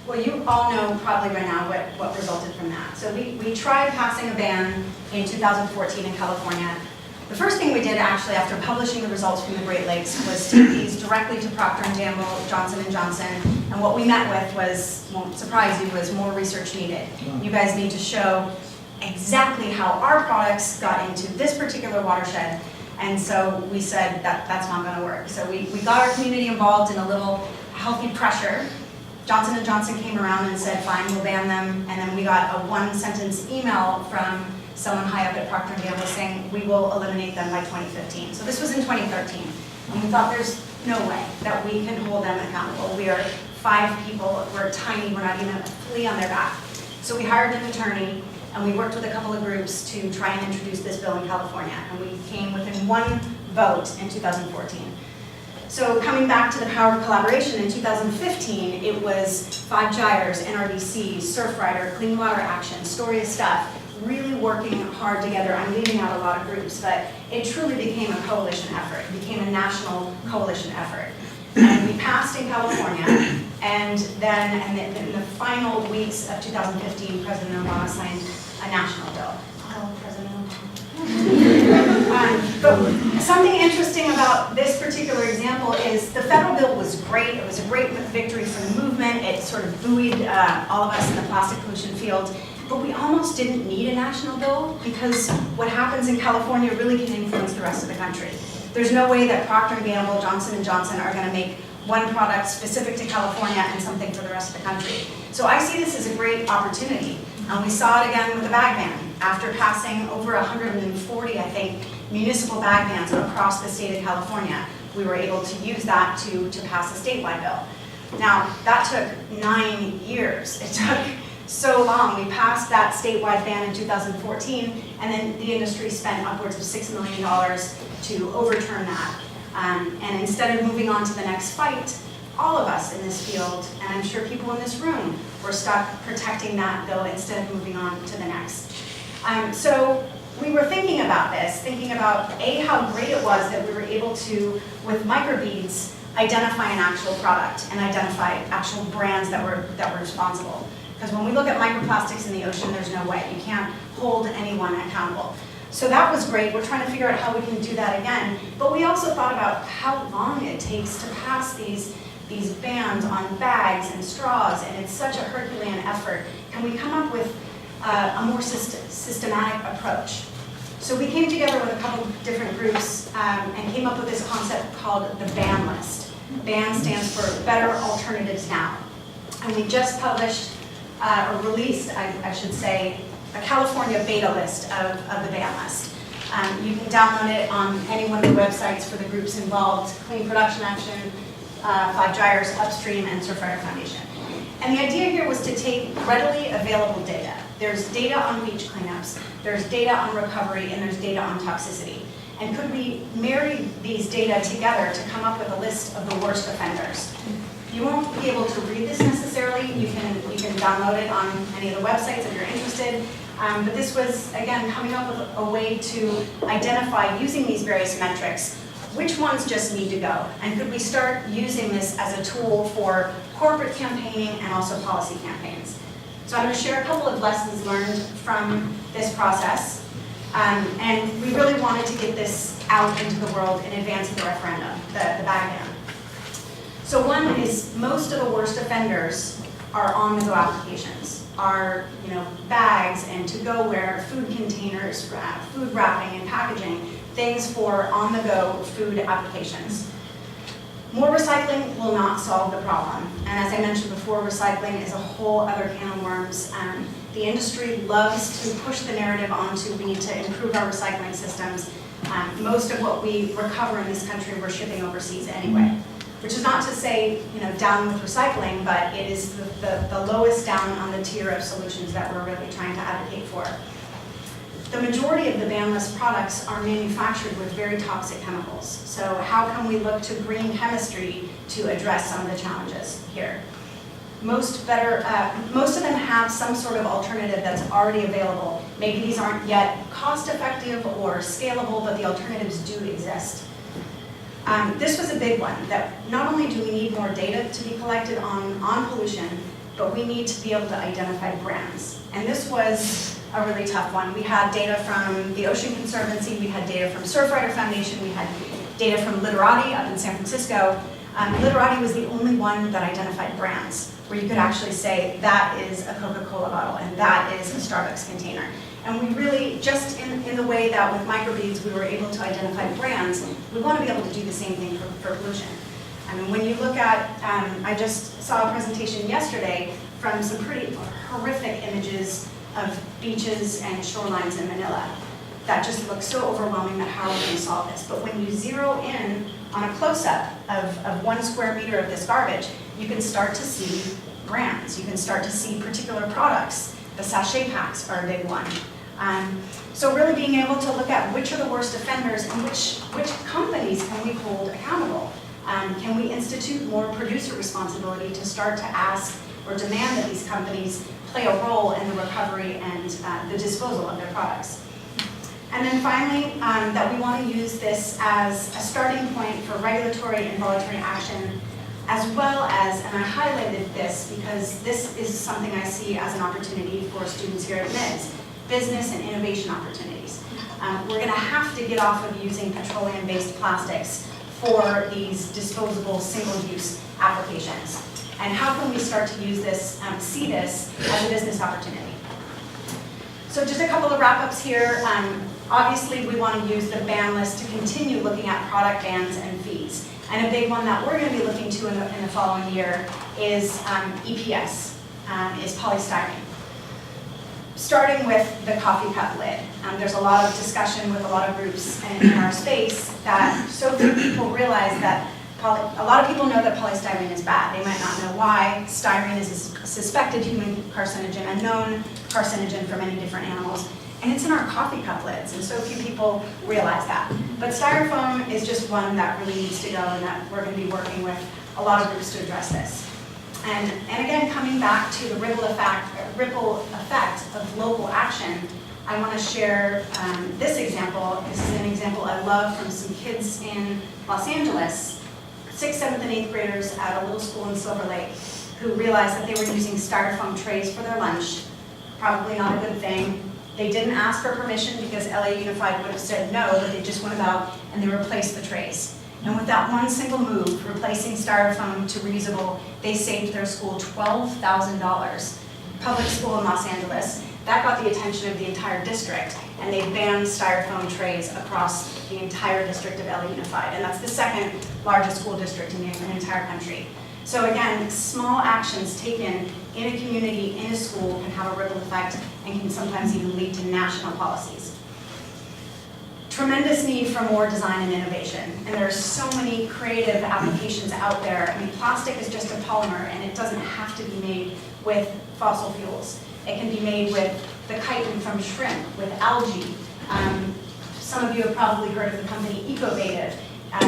Well, you all know probably by now what resulted from that. So we tried passing a ban in 2014 in California. The first thing we did actually after publishing the results from the Great Lakes was take these directly to Procter & Gamble, Johnson & Johnson, and what we met with was, won't surprise you, was more research needed. You guys need to show exactly how our products got into this particular watershed, and so we said that's not going to work. So we got our community involved in a little healthy pressure. Johnson & Johnson came around and said, fine, we'll ban them, and then we got a one-sentence email from someone high up at Procter & Gamble saying, we will eliminate them by 2015. So this was in 2013, and we thought there's no way that we can hold them accountable. We are 5 people, we're tiny, we're not even a flea on their back. So we hired an attorney, and we worked with a couple of groups to try and introduce this bill in California, and we came within 1 vote in 2014. So coming back to the power of collaboration, in 2015, it was 5 gyres, NRDC, Surfrider, Clean Water Action, Story of Stuff, really working hard together. I'm leaving out a lot of groups, but it truly became a coalition effort. It became a national coalition effort. And we passed in California, and then in the final weeks of 2015, President Obama signed a national bill. Oh, President Obama. But something interesting about this particular example is the federal bill was great. It was a great victory for the movement. It sort of buoyed all of us in the plastic pollution field. But we almost didn't need a national bill because what happens in California really can influence the rest of the country. There's no way that Procter & Gamble, Johnson & Johnson are going to make one product specific to California and something for the rest of the country. So I see this as a great opportunity. We saw it again with the bag ban. After passing over 140, I think, municipal bag bans across the state of California, we were able to use that to pass a statewide bill. Now, that took 9 years. It took so long. We passed that statewide ban in 2014, and then the industry spent upwards of $6 million to overturn that. And instead of moving on to the next fight, all of us in this field, and I'm sure people in this room, were stuck protecting that bill instead of moving on to the next. So we were thinking about this, thinking about how great it was that we were able to, with microbeads, identify an actual product and identify actual brands that were responsible. Because when we look at microplastics in the ocean, there's no way. You can't hold anyone accountable. So that was great. We're trying to figure out how we can do that again. But we also thought about how long it takes to pass these bans on bags and straws, and it's such a Herculean effort. Can we come up with a more systematic approach? So we came together with a couple of different groups and came up with this concept called the ban list. BAN stands for Better Alternatives Now. And we just published, or released, I should say, a California beta list of the ban list. You can download it on any one of the websites for the groups involved: Clean Production Action, 5 Gyres, Upstream, and Surfrider Foundation. And the idea here was to take readily available data. There's data on beach cleanups, there's data on recovery, and there's data on toxicity. And could we marry these data together to come up with a list of the worst offenders? You won't be able to read this necessarily. You can download it on any of the websites if you're interested. But this was, again, coming up with a way to identify, using these various metrics, which ones just need to go. And could we start using this as a tool for corporate campaigning and also policy campaigns? So I'm going to share a couple of lessons learned from this process. And we really wanted to get this out into the world in advance of the referendum, the bag ban. So one is, most of the worst offenders are on-the-go applications, are bags and to-go-ware, food containers, food wrapping and packaging, things for on-the-go food applications. More recycling will not solve the problem. And as I mentioned before, recycling is a whole other can of worms. The industry loves to push the narrative onto we need to improve our recycling systems. Most of what we recover in this country we're shipping overseas anyway. Which is not to say, down with recycling, but it is the lowest down on the tier of solutions that we're really trying to advocate for. The majority of the ban list products are manufactured with very toxic chemicals. So how can we look to green chemistry to address some of the challenges here? Most of them have some sort of alternative that's already available. Maybe these aren't yet cost effective or scalable, but the alternatives do exist. This was a big one, that not only do we need more data to be collected on pollution, but we need to be able to identify brands. And this was a really tough one. We had data from the Ocean Conservancy, we had data from Surfrider Foundation, we had data from Literati up in San Francisco. Literati was the only one that identified brands, where you could actually say that is a Coca-Cola bottle and that is a Starbucks container. And we really, just in the way that with microbeads we were able to identify brands, we want to be able to do the same thing for pollution. I mean, when you look at, I just saw a presentation yesterday from some pretty horrific images of beaches and shorelines in Manila. That just looks so overwhelming that how are we going to solve this? But when you zero in on a close-up of 1 square meter of this garbage, you can start to see brands. You can start to see particular products. The sachet packs are a big one. So really being able to look at which are the worst offenders and which companies can we hold accountable. Can we institute more producer responsibility to start to ask or demand that these companies play a role in the recovery and the disposal of their products. And then finally, that we want to use this as a starting point for regulatory and voluntary action, as well as, and I highlighted this because this is something I see as an opportunity for students here at MIDS, business and innovation opportunities. We're going to have to get off of using petroleum-based plastics for these disposable single-use applications. And how can we start to use this, see this as a business opportunity? So just a couple of wrap-ups here. Obviously, we want to use the ban list to continue looking at product bans and fees. And a big one that we're going to be looking to in the following year is EPS, is polystyrene. Starting with the coffee cup lid. There's a lot of discussion with a lot of groups in our space that so few people realize that a lot of people know that polystyrene is bad. They might not know why. Styrene is a suspected human carcinogen, a known carcinogen for many different animals. And it's in our coffee cup lids, and so few people realize that. But styrofoam is just one that really needs to go, and that we're going to be working with a lot of groups to address this. And again, coming back to the ripple effect of local action, I want to share this example. This is an example I love from some kids in Los Angeles, 6th, 7th, and 8th graders at a little school in Silver Lake, who realized that they were using styrofoam trays for their lunch. Probably not a good thing. They didn't ask for permission because LA Unified would have said no, but they just went about and they replaced the trays. And with that one single move, replacing styrofoam to reusable, they saved their school $12,000. Public school in Los Angeles. That got the attention of the entire district, and they banned styrofoam trays across the entire district of LA Unified. And that's the second largest school district in the entire country. So again, small actions taken in a community, in a school, can have a ripple effect and can sometimes even lead to national policies. Tremendous need for more design and innovation. And there are so many creative applications out there. I mean, plastic is just a polymer, and it doesn't have to be made with fossil fuels. It can be made with the chitin from shrimp, with algae. Some of you have probably heard of the company Ecovative,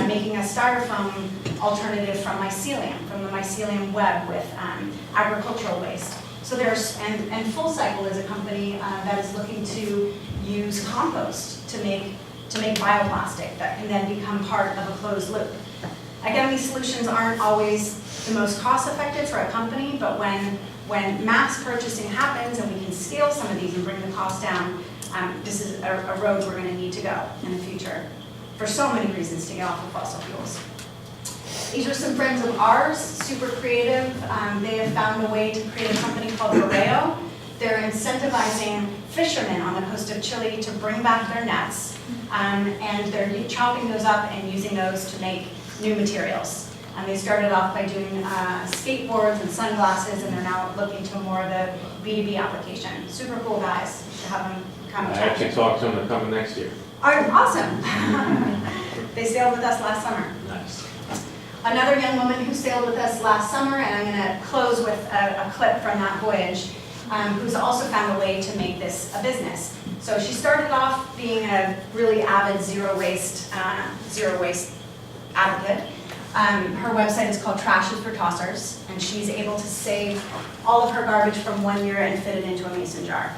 making a styrofoam alternative from mycelium, from the mycelium web with agricultural waste. So there's, and Full Cycle is a company that is looking to use compost to make bioplastic that can then become part of a closed loop. Again, these solutions aren't always the most cost effective for a company, but when mass purchasing happens and we can scale some of these and bring the cost down, this is a road we're going to need to go in the future for so many reasons to get off of fossil fuels. These are some friends of ours, super creative. They have found a way to create a company called Borreo. They're incentivizing fishermen on the coast of Chile to bring back their nets, and they're chopping those up and using those to make new materials. They started off by doing skateboards and sunglasses, and they're now looking to more of the B2B application. Super cool guys to have them come. I actually talked to them, they're coming next year. Oh, awesome. They sailed with us last summer. Nice. Another young woman who sailed with us last summer, and I'm going to close with a clip from that voyage, who's also found a way to make this a business. So she started off being a really avid zero waste advocate. Her website is called Trashes for Tossers, and she's able to save all of her garbage from 1 year and fit it into a mason jar.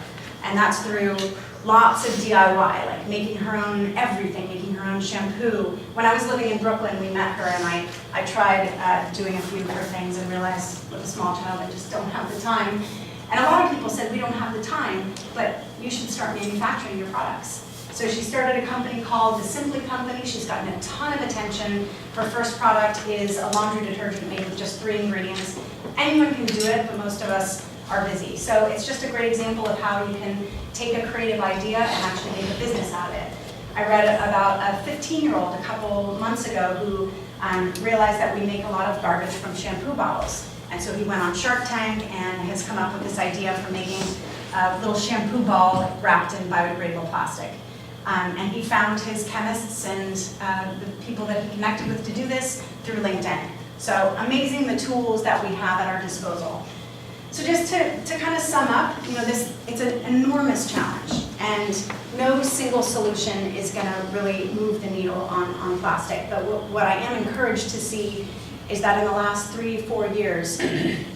And that's through lots of DIY, like making her own everything, making her own shampoo. When I was living in Brooklyn, we met her, and I tried doing a few of her things and realized with a small child, I just don't have the time. And a lot of people said, we don't have the time, but you should start manufacturing your products. So she started a company called The Simply Company. She's gotten a ton of attention. Her first product is a laundry detergent made with just 3 ingredients. Anyone can do it, but most of us are busy. So it's just a great example of how you can take a creative idea and actually make a business out of it. I read about a 15-year-old a couple months ago who realized that we make a lot of garbage from shampoo bottles. And so he went on Shark Tank and has come up with this idea for making a little shampoo ball wrapped in biodegradable plastic. And he found his chemists and the people that he connected with to do this through LinkedIn. So amazing the tools that we have at our disposal. So just to kind of sum up, it's an enormous challenge, and no single solution is going to really move the needle on plastic. But what I am encouraged to see is that in the last 3-4 years,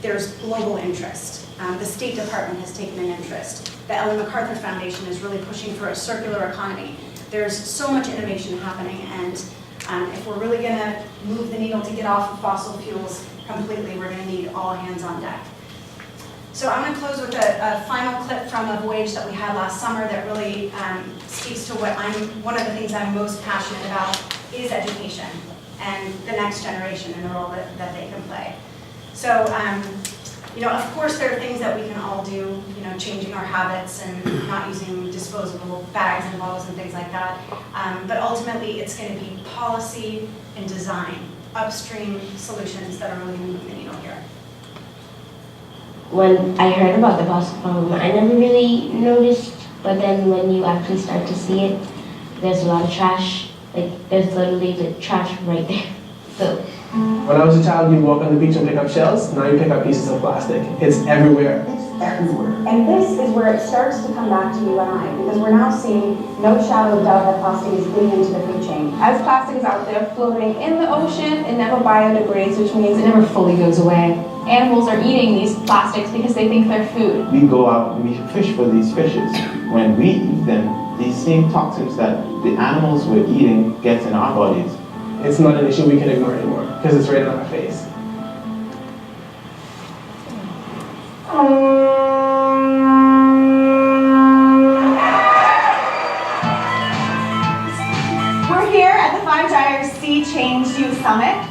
there's global interest. The State Department has taken an interest. The Ellen MacArthur Foundation is really pushing for a circular economy. There's so much innovation happening, and if we're really going to move the needle to get off of fossil fuels completely, we're going to need all hands on deck. So I'm going to close with a final clip from a voyage that we had last summer that really speaks to one of the things I'm most passionate about is education and the next generation and the role that they can play. So Of course, there are things that we can all do, changing our habits and not using disposable bags and bottles and things like that. But ultimately, it's going to be policy and design, upstream solutions that are really moving the needle here. When I heard about the plastic problem, I never really noticed, but then when you actually start to see it, there's a lot of trash. Like, there's literally the trash right there. So. When I was a child, you'd walk on the beach and pick up shells. Now you pick up pieces of plastic. It's everywhere. It's everywhere. And this is where it starts to come back to you and I, because we're now seeing no shadow of doubt that plastic is getting into the food chain. As plastic is out there floating in the ocean, it never biodegrades, which means it never fully goes away. Animals are eating these plastics because they think they're food. We go out and we fish for these fishes. When we eat them, these same toxins that the animals we're eating gets in our bodies. It's not an issue we can ignore anymore because it's right in our face. We're here at the Five Gyres Sea Change Youth Summit.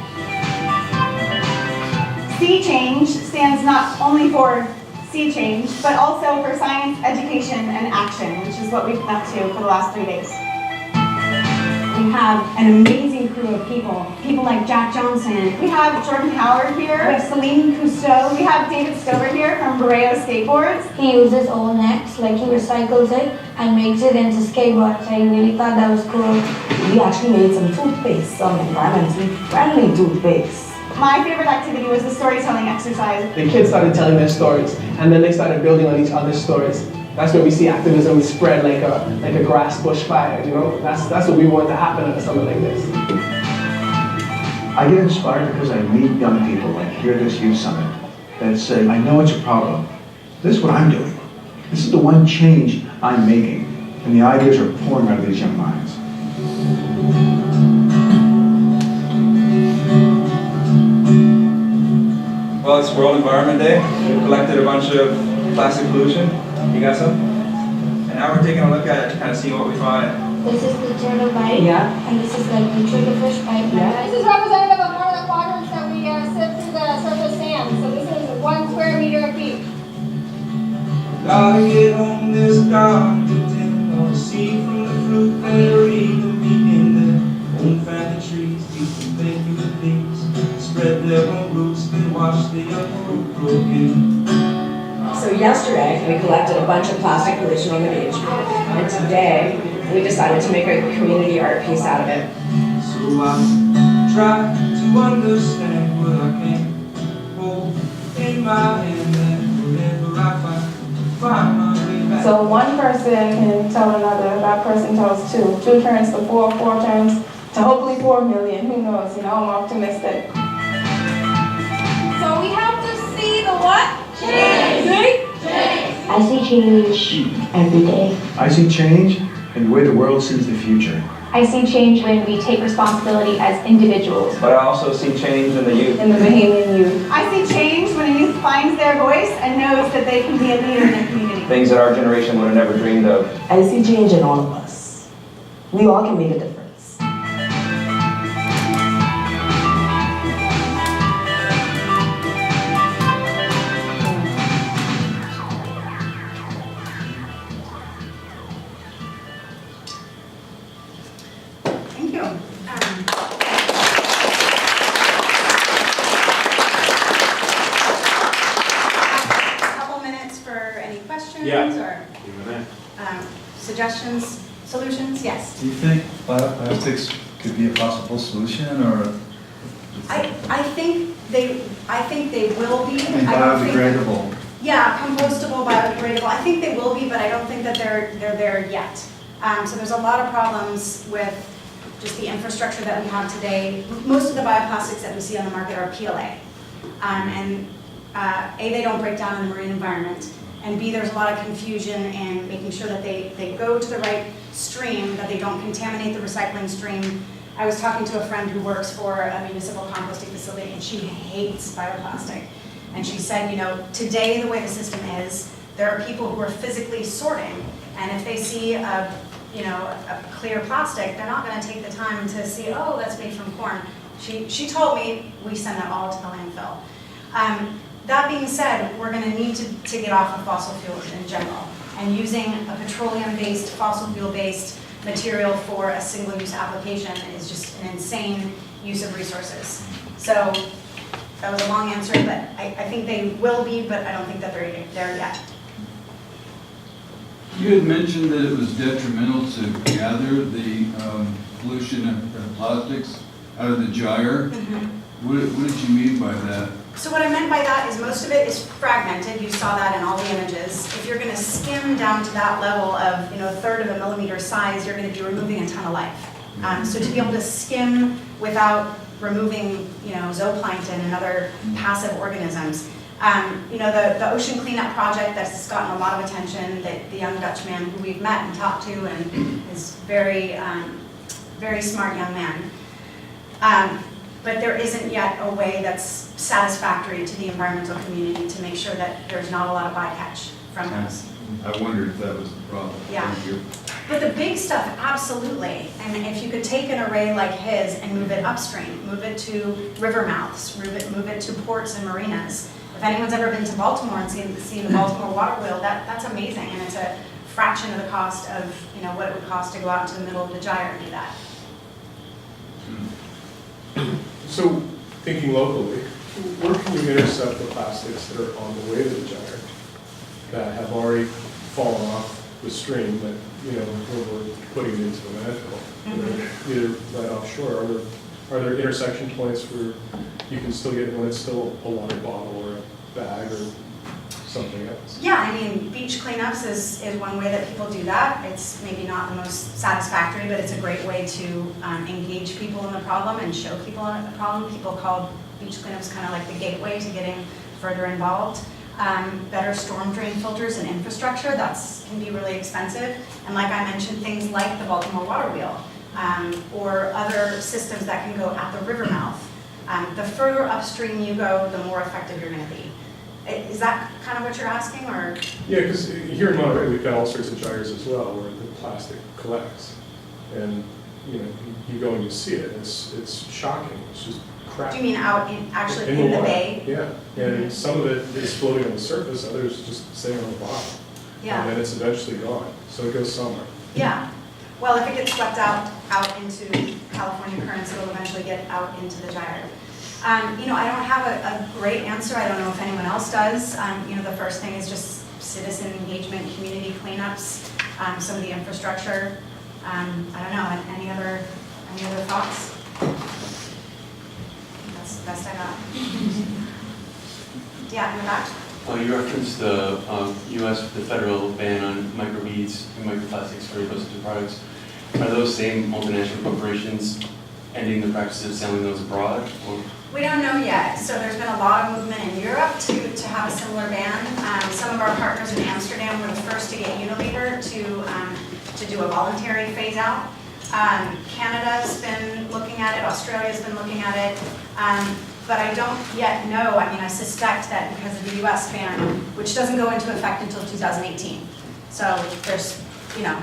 Sea Change stands not only for sea change, but also for science, education, and action, which is what we've been up to for the last 3 days. We have an amazing crew of people like Jack Johnson. We have Jordan Howard here, we have Celine Cousteau, we have David Stover here from Borreo Skateboards. He uses old necks, like he recycles it and makes it into skateboards. I really thought that was cool. We actually made some toothpaste, some environmentally friendly toothpaste. My favorite activity was the storytelling exercise. The kids started telling their stories, and then they started building on each other's stories. That's where we see activism spread like a grass bush fire, That's what we want to happen at a summit like this. I get inspired because I meet young people like here at this youth summit that say, I know it's a problem. This is what I'm doing. This is the one change I'm making. And the ideas are pouring out of these young minds. Well, it's World Environment Day. We collected a bunch of plastic pollution. You got some? And now we're taking a look at it to kind of see what we find. This is the turtle bite. Yeah. And this is like the triggerfish bite. Yeah. This is representative of one of the quadrants that we sift through the surface sand. So this is 1 square meter of deep. Gotta get on this garden to tend on the seed from the fruit they're eating. Begin their own family trees, teach them thank you for things. Spread their own roots, then watch the young root grow again. So yesterday, we collected a bunch of plastic pollution on the beach. And today, we decided to make a community art piece out of it. So I try to understand what I can hold in my hand, and whenever I find my way back. So one person can tell another, that person tells two. 2 turns to 4, 4 turns to hopefully 4 million. Who knows? I'm optimistic. So we have to see the what? Change. I see change every day. I see change in the way the world sees the future. I see change when we take responsibility as individuals. But I also see change in the youth. In the Bahamian youth. I see change when a youth finds their voice and knows that they can be a leader in their community. Things that our generation would have never dreamed of. I see change in all of us. We all can make a difference. Thank you. A couple minutes for any questions or suggestions, solutions? Yes. Do you think bioplastics could be a possible solution, or? I think they will be. And biodegradable. Yeah, compostable, biodegradable. I think they will be, but I don't think that they're there yet. So there's a lot of problems with just the infrastructure that we have today. Most of the bioplastics that we see on the market are PLA. A, they don't break down in the marine environment, and B, there's a lot of confusion in making sure that they go to the right stream, that they don't contaminate the recycling stream. I was talking to a friend who works for a municipal composting facility, and she hates bioplastic. And she said, today the way the system is, there are people who are physically sorting, and if they see a clear plastic, they're not going to take the time to see, oh, that's made from corn. She told me we send that all to the landfill. That being said, we're gonna need to get off of fossil fuels in general. And using a petroleum-based, fossil fuel-based material for a single-use application is just an insane use of resources. So that was a long answer, but I think they will be, but I don't think that they're there yet. You had mentioned that it was detrimental to gather the pollution of plastics out of the gyre. What did you mean by that? So what I meant by that is most of it is fragmented. You saw that in all the images. If you're going to skim down to that level of, a third of a millimeter size, you're going to be removing a ton of life. So to be able to skim without removing, zooplankton and other passive organisms. The ocean cleanup project that's gotten a lot of attention, that the young Dutchman who we've met and talked to, and is very, very smart young man. But there isn't yet a way that's satisfactory to the environmental community to make sure that there's not a lot of bycatch from those. I wondered if that was the problem. Yeah. Thank you. But the big stuff, absolutely. And if you could take an array like his and move it upstream, move it to river mouths, move it to ports and marinas. If anyone's ever been to Baltimore and seen the Baltimore water wheel, that's amazing. And it's a fraction of the cost of what it would cost to go out into the middle of the gyre and do that. So, thinking locally, where can we intercept the plastics that are on the way to the gyre that have already fallen off the stream that, when we're putting it into the landfill? Either right offshore, are there intersection points where you can still get when it's still a water bottle or a bag or something else? Yeah, beach cleanups is one way that people do that. It's maybe not the most satisfactory, but it's a great way to engage people in the problem and show people the problem. People call beach cleanups kind of like the gateway to getting further involved. Better storm drain filters and infrastructure, can be really expensive. And like I mentioned, things like the Baltimore water wheel or other systems that can go at the river mouth. The further upstream you go, the more effective you're going to be. Is that kind of what you're asking, or? Yeah, because here in Monterey, we've got all sorts of gyres as well where the plastic collects. And, you go and you see it, it's shocking. It's just crap. Do you mean out actually in the water. bay? Yeah, and some of it is floating on the surface, others just staying on the bottom. Yeah. And then it's eventually gone, so it goes somewhere. Yeah. Well, if it gets swept out into California currents, it'll eventually get out into the gyre. I don't have a great answer. I don't know if anyone else does. The first thing is just citizen engagement, community cleanups, some of the infrastructure. I don't know. Any other thoughts? That's the best I got. Yeah, in the back. You referenced the the federal ban on microbeads and microplastics for recycled products. Are those same multinational corporations ending the practice of selling those abroad? Or? We don't know yet. So there's been a lot of movement in Europe to have a similar ban. Some of our partners in Amsterdam were the first to get Unilever to do a voluntary phase out. Canada's been looking at it. Australia's been looking at it. But I don't yet know. I suspect that because of the US ban, which doesn't go into effect until 2018. So there's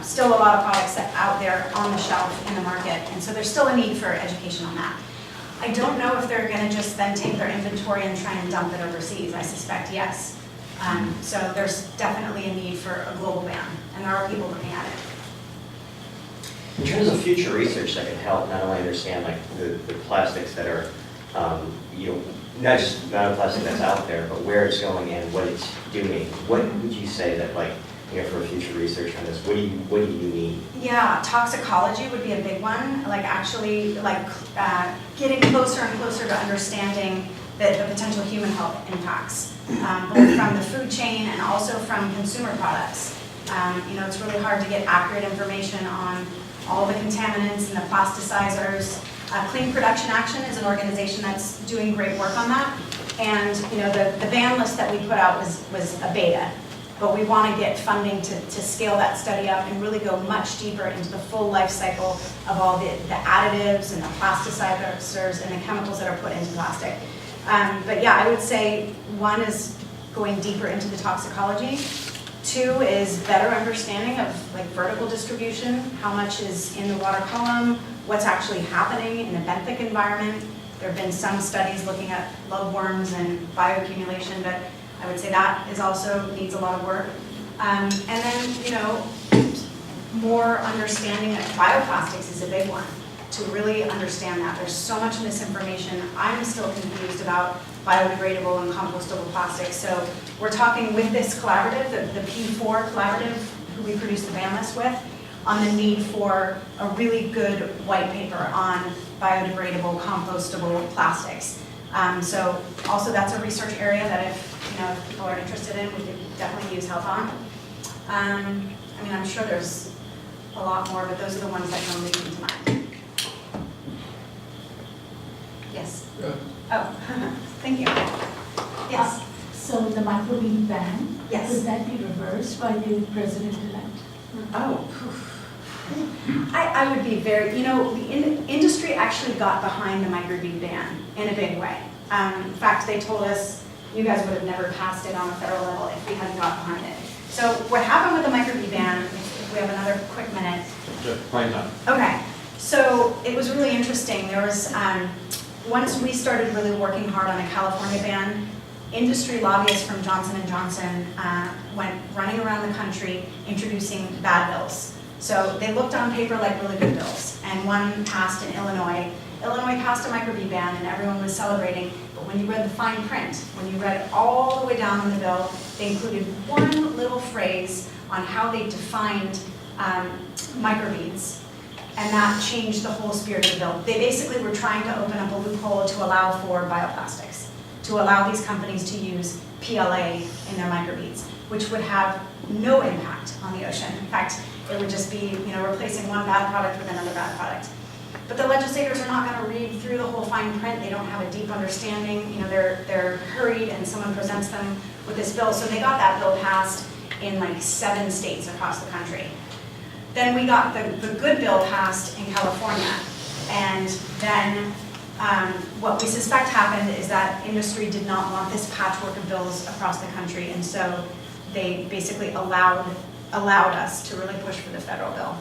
still a lot of products out there on the shelf in the market. And so there's still a need for education on that. I don't know if they're going to just then take their inventory and try and dump it overseas. I suspect yes. So there's definitely a need for a global ban, and there are people looking at it. In terms of future research that can help not only understand the plastics that are, not just not a plastic that's out there, but where it's going and what it's doing, what would you say that for future research on this, what do you need? Yeah, toxicology would be a big one. Getting closer and closer to understanding the potential human health impacts, both from the food chain and also from consumer products. It's really hard to get accurate information on all the contaminants and the plasticizers. Clean Production Action is an organization that's doing great work on that. And the ban list that we put out was a beta. But we want to get funding to scale that study up and really go much deeper into the full life cycle of all the additives and the plasticizers and the chemicals that are put into plastic. But yeah, I would say one is going deeper into the toxicology. Two is better understanding of vertical distribution, how much is in the water column, what's actually happening in the benthic environment. There have been some studies looking at lugworms and bioaccumulation, but I would say that is also needs a lot of work. And then, you know, more understanding of bioplastics is a big one, to really understand that. There's so much misinformation. I'm still confused about biodegradable and compostable plastics. So we're talking with this collaborative, the P4 collaborative, who we produced the ban list with, on the need for a really good white paper on biodegradable, compostable plastics. So also that's a research area that if people are interested in, we could definitely use help on. I mean, I'm sure there's a lot more, but those are the ones that come leading to mind. Yes. Oh, thank you. Yes. So the microbead ban, Yes. could that be reversed by the president-elect? Oh. I would be very, you know, the industry actually got behind the microbead ban in a big way. In fact, they told us, you guys would have never passed it on a federal level if we hadn't got behind it. So what happened with the microbead ban, if we have another quick minute. Plain time. Okay, so it was really interesting. There was, once we started really working hard on a California ban, industry lobbyists from Johnson & Johnson went running around the country introducing bad bills. So they looked on paper like really good bills, and one passed in Illinois. Illinois passed a microbead ban and everyone was celebrating, but when you read the fine print, when you read it all the way down on the bill, they included one little phrase on how they defined microbeads, and that changed the whole spirit of the bill. They basically were trying to open up a loophole to allow for bioplastics, to allow these companies to use PLA in their microbeads, which would have no impact on the ocean. In fact, it would just be, you know, replacing one bad product with another bad product. But the legislators are not going to read through the whole fine print. They don't have a deep understanding. You know, they're hurried, and someone presents them with this bill. So they got that bill passed in like 7 states across the country. Then we got the good bill passed in California, and then what we suspect happened is that industry did not want this patchwork of bills across the country, and so they basically allowed us to really push for the federal bill.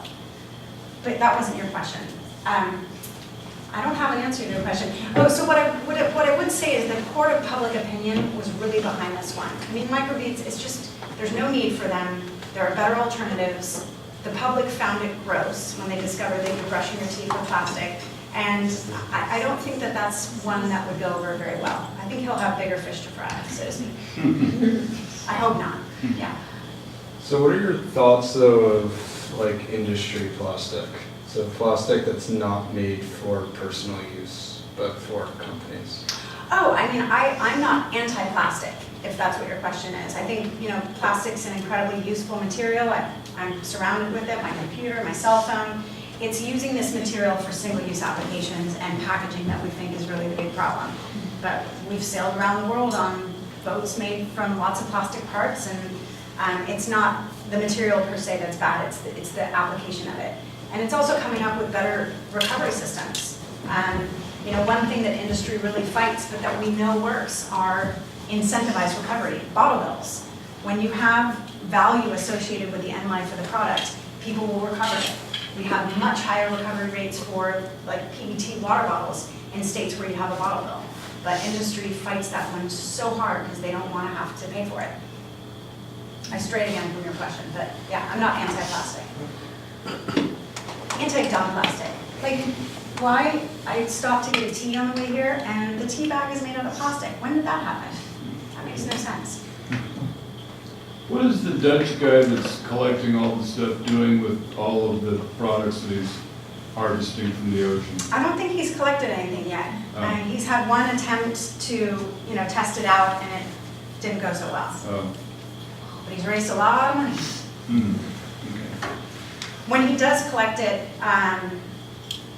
But that wasn't your question. I don't have an answer to your question. Oh, so what I would say is the court of public opinion was really behind this one. I mean, microbeads, it's just, there's no need for them. There are better alternatives. The public found it gross when they discovered they'd be brushing their teeth with plastic. And I don't think that that's one that would go over very well. I think he'll have bigger fish to fry, so to speak. I hope not, yeah. So what are your thoughts though of like industry plastic? So plastic that's not made for personal use, but for companies? Oh, I mean, I'm not anti-plastic, if that's what your question is. I think, you know, plastic's an incredibly useful material. I'm surrounded with it, my computer, my cell phone. It's using this material for single-use applications and packaging that we think is really the big problem. But we've sailed around the world on boats made from lots of plastic parts, and it's not the material per se that's bad, it's the application of it. And it's also coming up with better recovery systems. You know, one thing that industry really fights, but that we know works, are incentivized recovery, bottle bills. When you have value associated with the end life of the product, people will recover it. We have much higher recovery rates for like PET water bottles in states where you have a bottle bill. But industry fights that one so hard because they don't want to have to pay for it. I strayed again from your question, but yeah, I'm not anti-plastic. Anti-dumb plastic. Like, why I stopped to get a tea on the way here and the tea bag is made out of plastic. When did that happen? That makes no sense. What is the Dutch guy that's collecting all the stuff doing with all of the products that he's harvesting from the ocean? I don't think he's collected anything yet. Oh. He's had one attempt to, you know, test it out, and it didn't go so well. Oh. But he's raised a lot of money. Okay. When he does collect it, I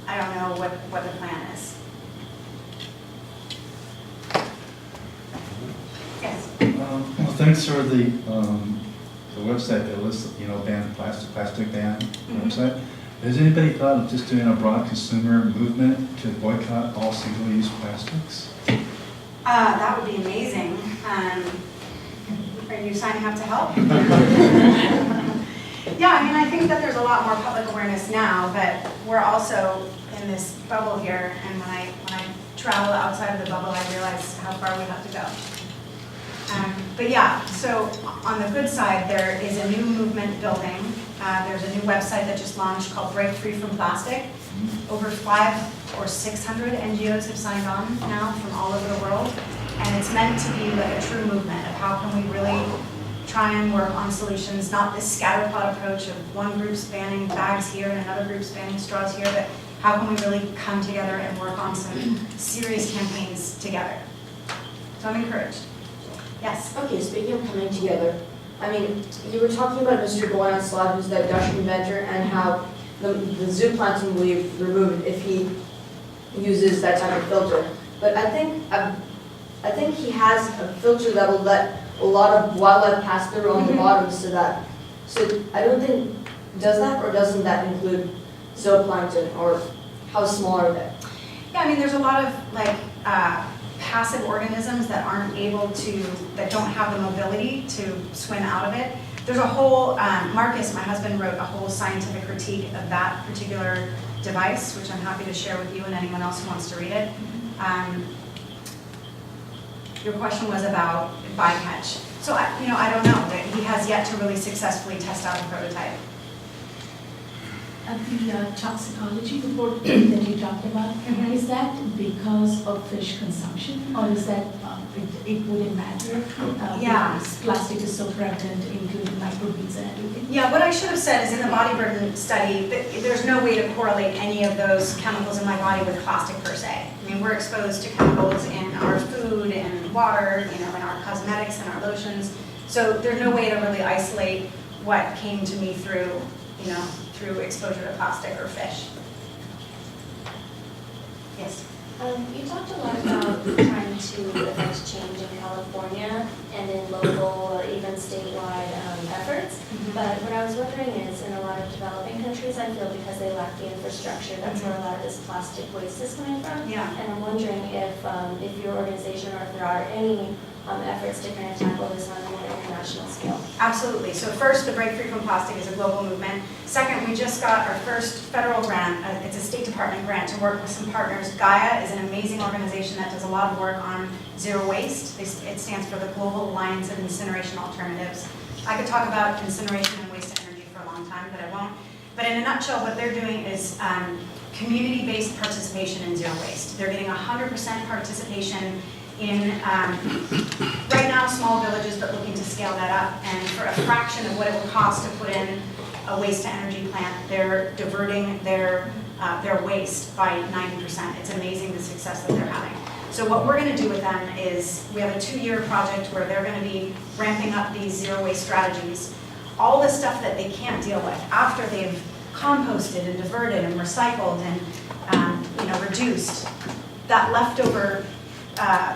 don't know what the plan is. Yes. Well, thanks for the website that lists, you know, ban plastic ban website. Has anybody thought of just doing a broad consumer movement to boycott all single-use plastics? That would be amazing. Are you signing up to help? Yeah, I mean, I think that there's a lot more public awareness now, but we're also in this bubble here, and when I travel outside of the bubble, I realize how far we have to go. But yeah, so on the good side, there is a new movement building. There's a new website that just launched called Break Free from Plastic. Over 500 or 600 NGOs have signed on now from all over the world. And it's meant to be like a true movement of how can we really try and work on solutions, not this scatterplot approach of one group's banning bags here and another group's banning straws here, but how can we really come together and work on some serious campaigns together. So I'm encouraged. Yes? Okay, speaking of coming together, I mean, you were talking about Mr. Boyan Slav, who's that Dutch inventor, and how the zooplankton will be removed if he uses that type of filter. But I think he has a filter that will let a lot of wildlife pass through on the bottom, so I don't think, does that or doesn't that include zooplankton, or how small are they? Yeah, I mean, there's a lot of like passive organisms that aren't able to, that don't have the mobility to swim out of it. There's a whole, Marcus, my husband, wrote a whole scientific critique of that particular device, which I'm happy to share with you and anyone else who wants to read it. Your question was about bycatch. So I don't know, that he has yet to really successfully test out a prototype. The toxicology report that you talked about, is that because of fish consumption, or is that it wouldn't matter? Yeah. Because plastic is so prevalent, including microbeads and everything. Yeah, what I should have said is in the body burden study, there's no way to correlate any of those chemicals in my body with plastic per se. I mean, we're exposed to chemicals in our food and water, in our cosmetics and our lotions. So there's no way to really isolate what came to me through exposure to plastic or fish. Yes? You talked a lot about trying to affect change in California and in local or even statewide efforts. But what I was wondering is, in a lot of developing countries, I feel because they lack the infrastructure, that's where a lot of this plastic waste is coming from. Yeah. And I'm wondering if your organization, or if there are any efforts to kind of tackle this on a more international scale. Absolutely. So first, the Break Free from Plastic is a global movement. Second, we just got our first federal grant. It's a State Department grant to work with some partners. Gaia is an amazing organization that does a lot of work on zero waste. It stands for the Global Alliance of Incineration Alternatives. I could talk about incineration and waste to energy for a long time, but I won't. But in a nutshell, what they're doing is community-based participation in zero waste. They're getting 100% participation in, right now, small villages, but looking to scale that up. And for a fraction of what it would cost to put in a waste-to-energy plant, they're diverting their waste by 90%. It's amazing the success that they're having. So what we're going to do with them is we have a 2-year project where they're going to be ramping up these zero-waste strategies. All the stuff that they can't deal with after they've composted and diverted and recycled and reduced, that leftover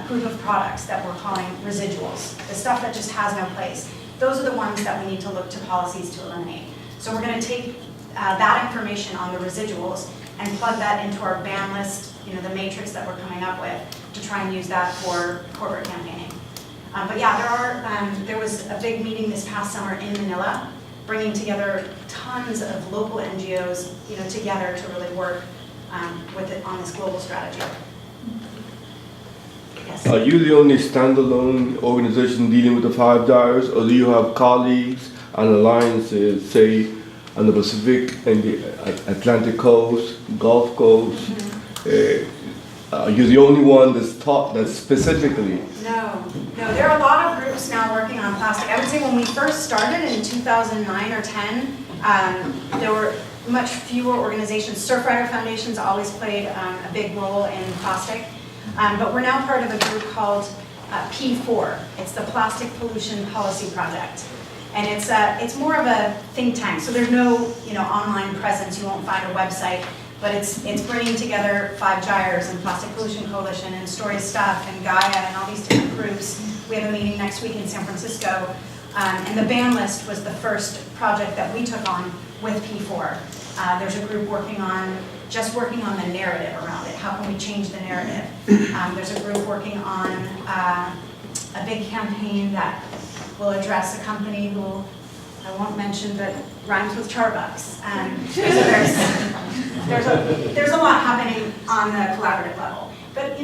group of products that we're calling residuals, the stuff that just has no place. Those are the ones that we need to look to policies to eliminate. So we're going to take that information on the residuals and plug that into our ban list, the matrix that we're coming up with, to try and use that for corporate campaigning. But yeah, there was a big meeting this past summer in Manila, bringing together tons of local NGOs, together to really work with it on this global strategy. Yes. Are you the only standalone organization dealing with the 5 gyres, or do you have colleagues and alliances, say, on the Pacific and the Atlantic coast, Gulf Coast? Are you the only one that's taught that specifically? No, there are a lot of groups now working on plastic. I would say when we first started in 2009 or 10, there were much fewer organizations. Surfrider Foundation's always played a big role in plastic. But we're now part of a group called P4. It's the Plastic Pollution Policy Project. And it's more of a think tank. So there's no online presence. You won't find a website. But it's bringing together 5 gyres and Plastic Pollution Coalition and Story Stuff and Gaia and all these different groups. We have a meeting next week in San Francisco. And the ban list was the first project that we took on with P4. There's a group working on the narrative around it. How can we change the narrative? There's a group working on a big campaign that will address a company who I won't mention, but rhymes with Charbucks. So there's a lot happening on the collaborative level. But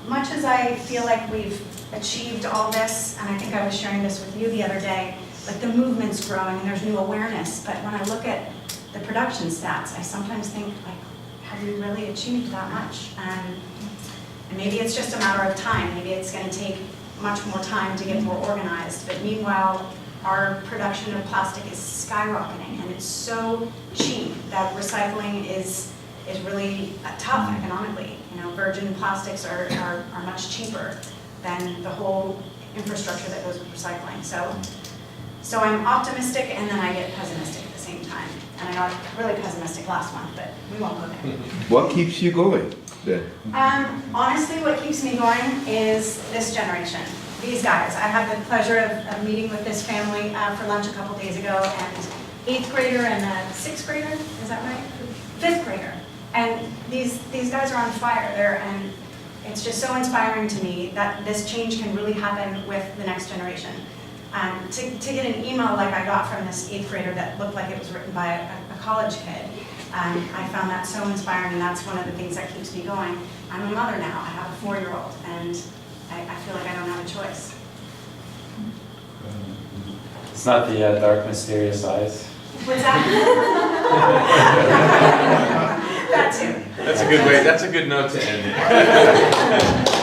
much as I feel like we've achieved all this, and I think I was sharing this with you the other day, like the movement's growing and there's new awareness, but when I look at the production stats, I sometimes think, like, have we really achieved that much? And maybe it's just a matter of time. Maybe it's going to take much more time to get more organized. But meanwhile, our production of plastic is skyrocketing, and it's so cheap that recycling is really tough economically. Virgin plastics are much cheaper than the whole infrastructure that goes with recycling. So I'm optimistic, and then I get pessimistic at the same time. And I got really pessimistic last month, but we won't go there. What keeps you going then? Honestly, what keeps me going is this generation. These guys. I had the pleasure of meeting with this family for lunch a couple days ago, and 8th grader and a 6th grader, is that right? 5th grader. And these guys are on fire. And it's just so inspiring to me that this change can really happen with the next generation. To get an email like I got from this 8th grader that looked like it was written by a college kid, I found that so inspiring, and that's one of the things that keeps me going. I'm a mother now. I have a 4-year-old, and I feel like I don't have a choice. It's not the dark, mysterious eyes. What's that? That too. That's a good way, that's a good note to end it.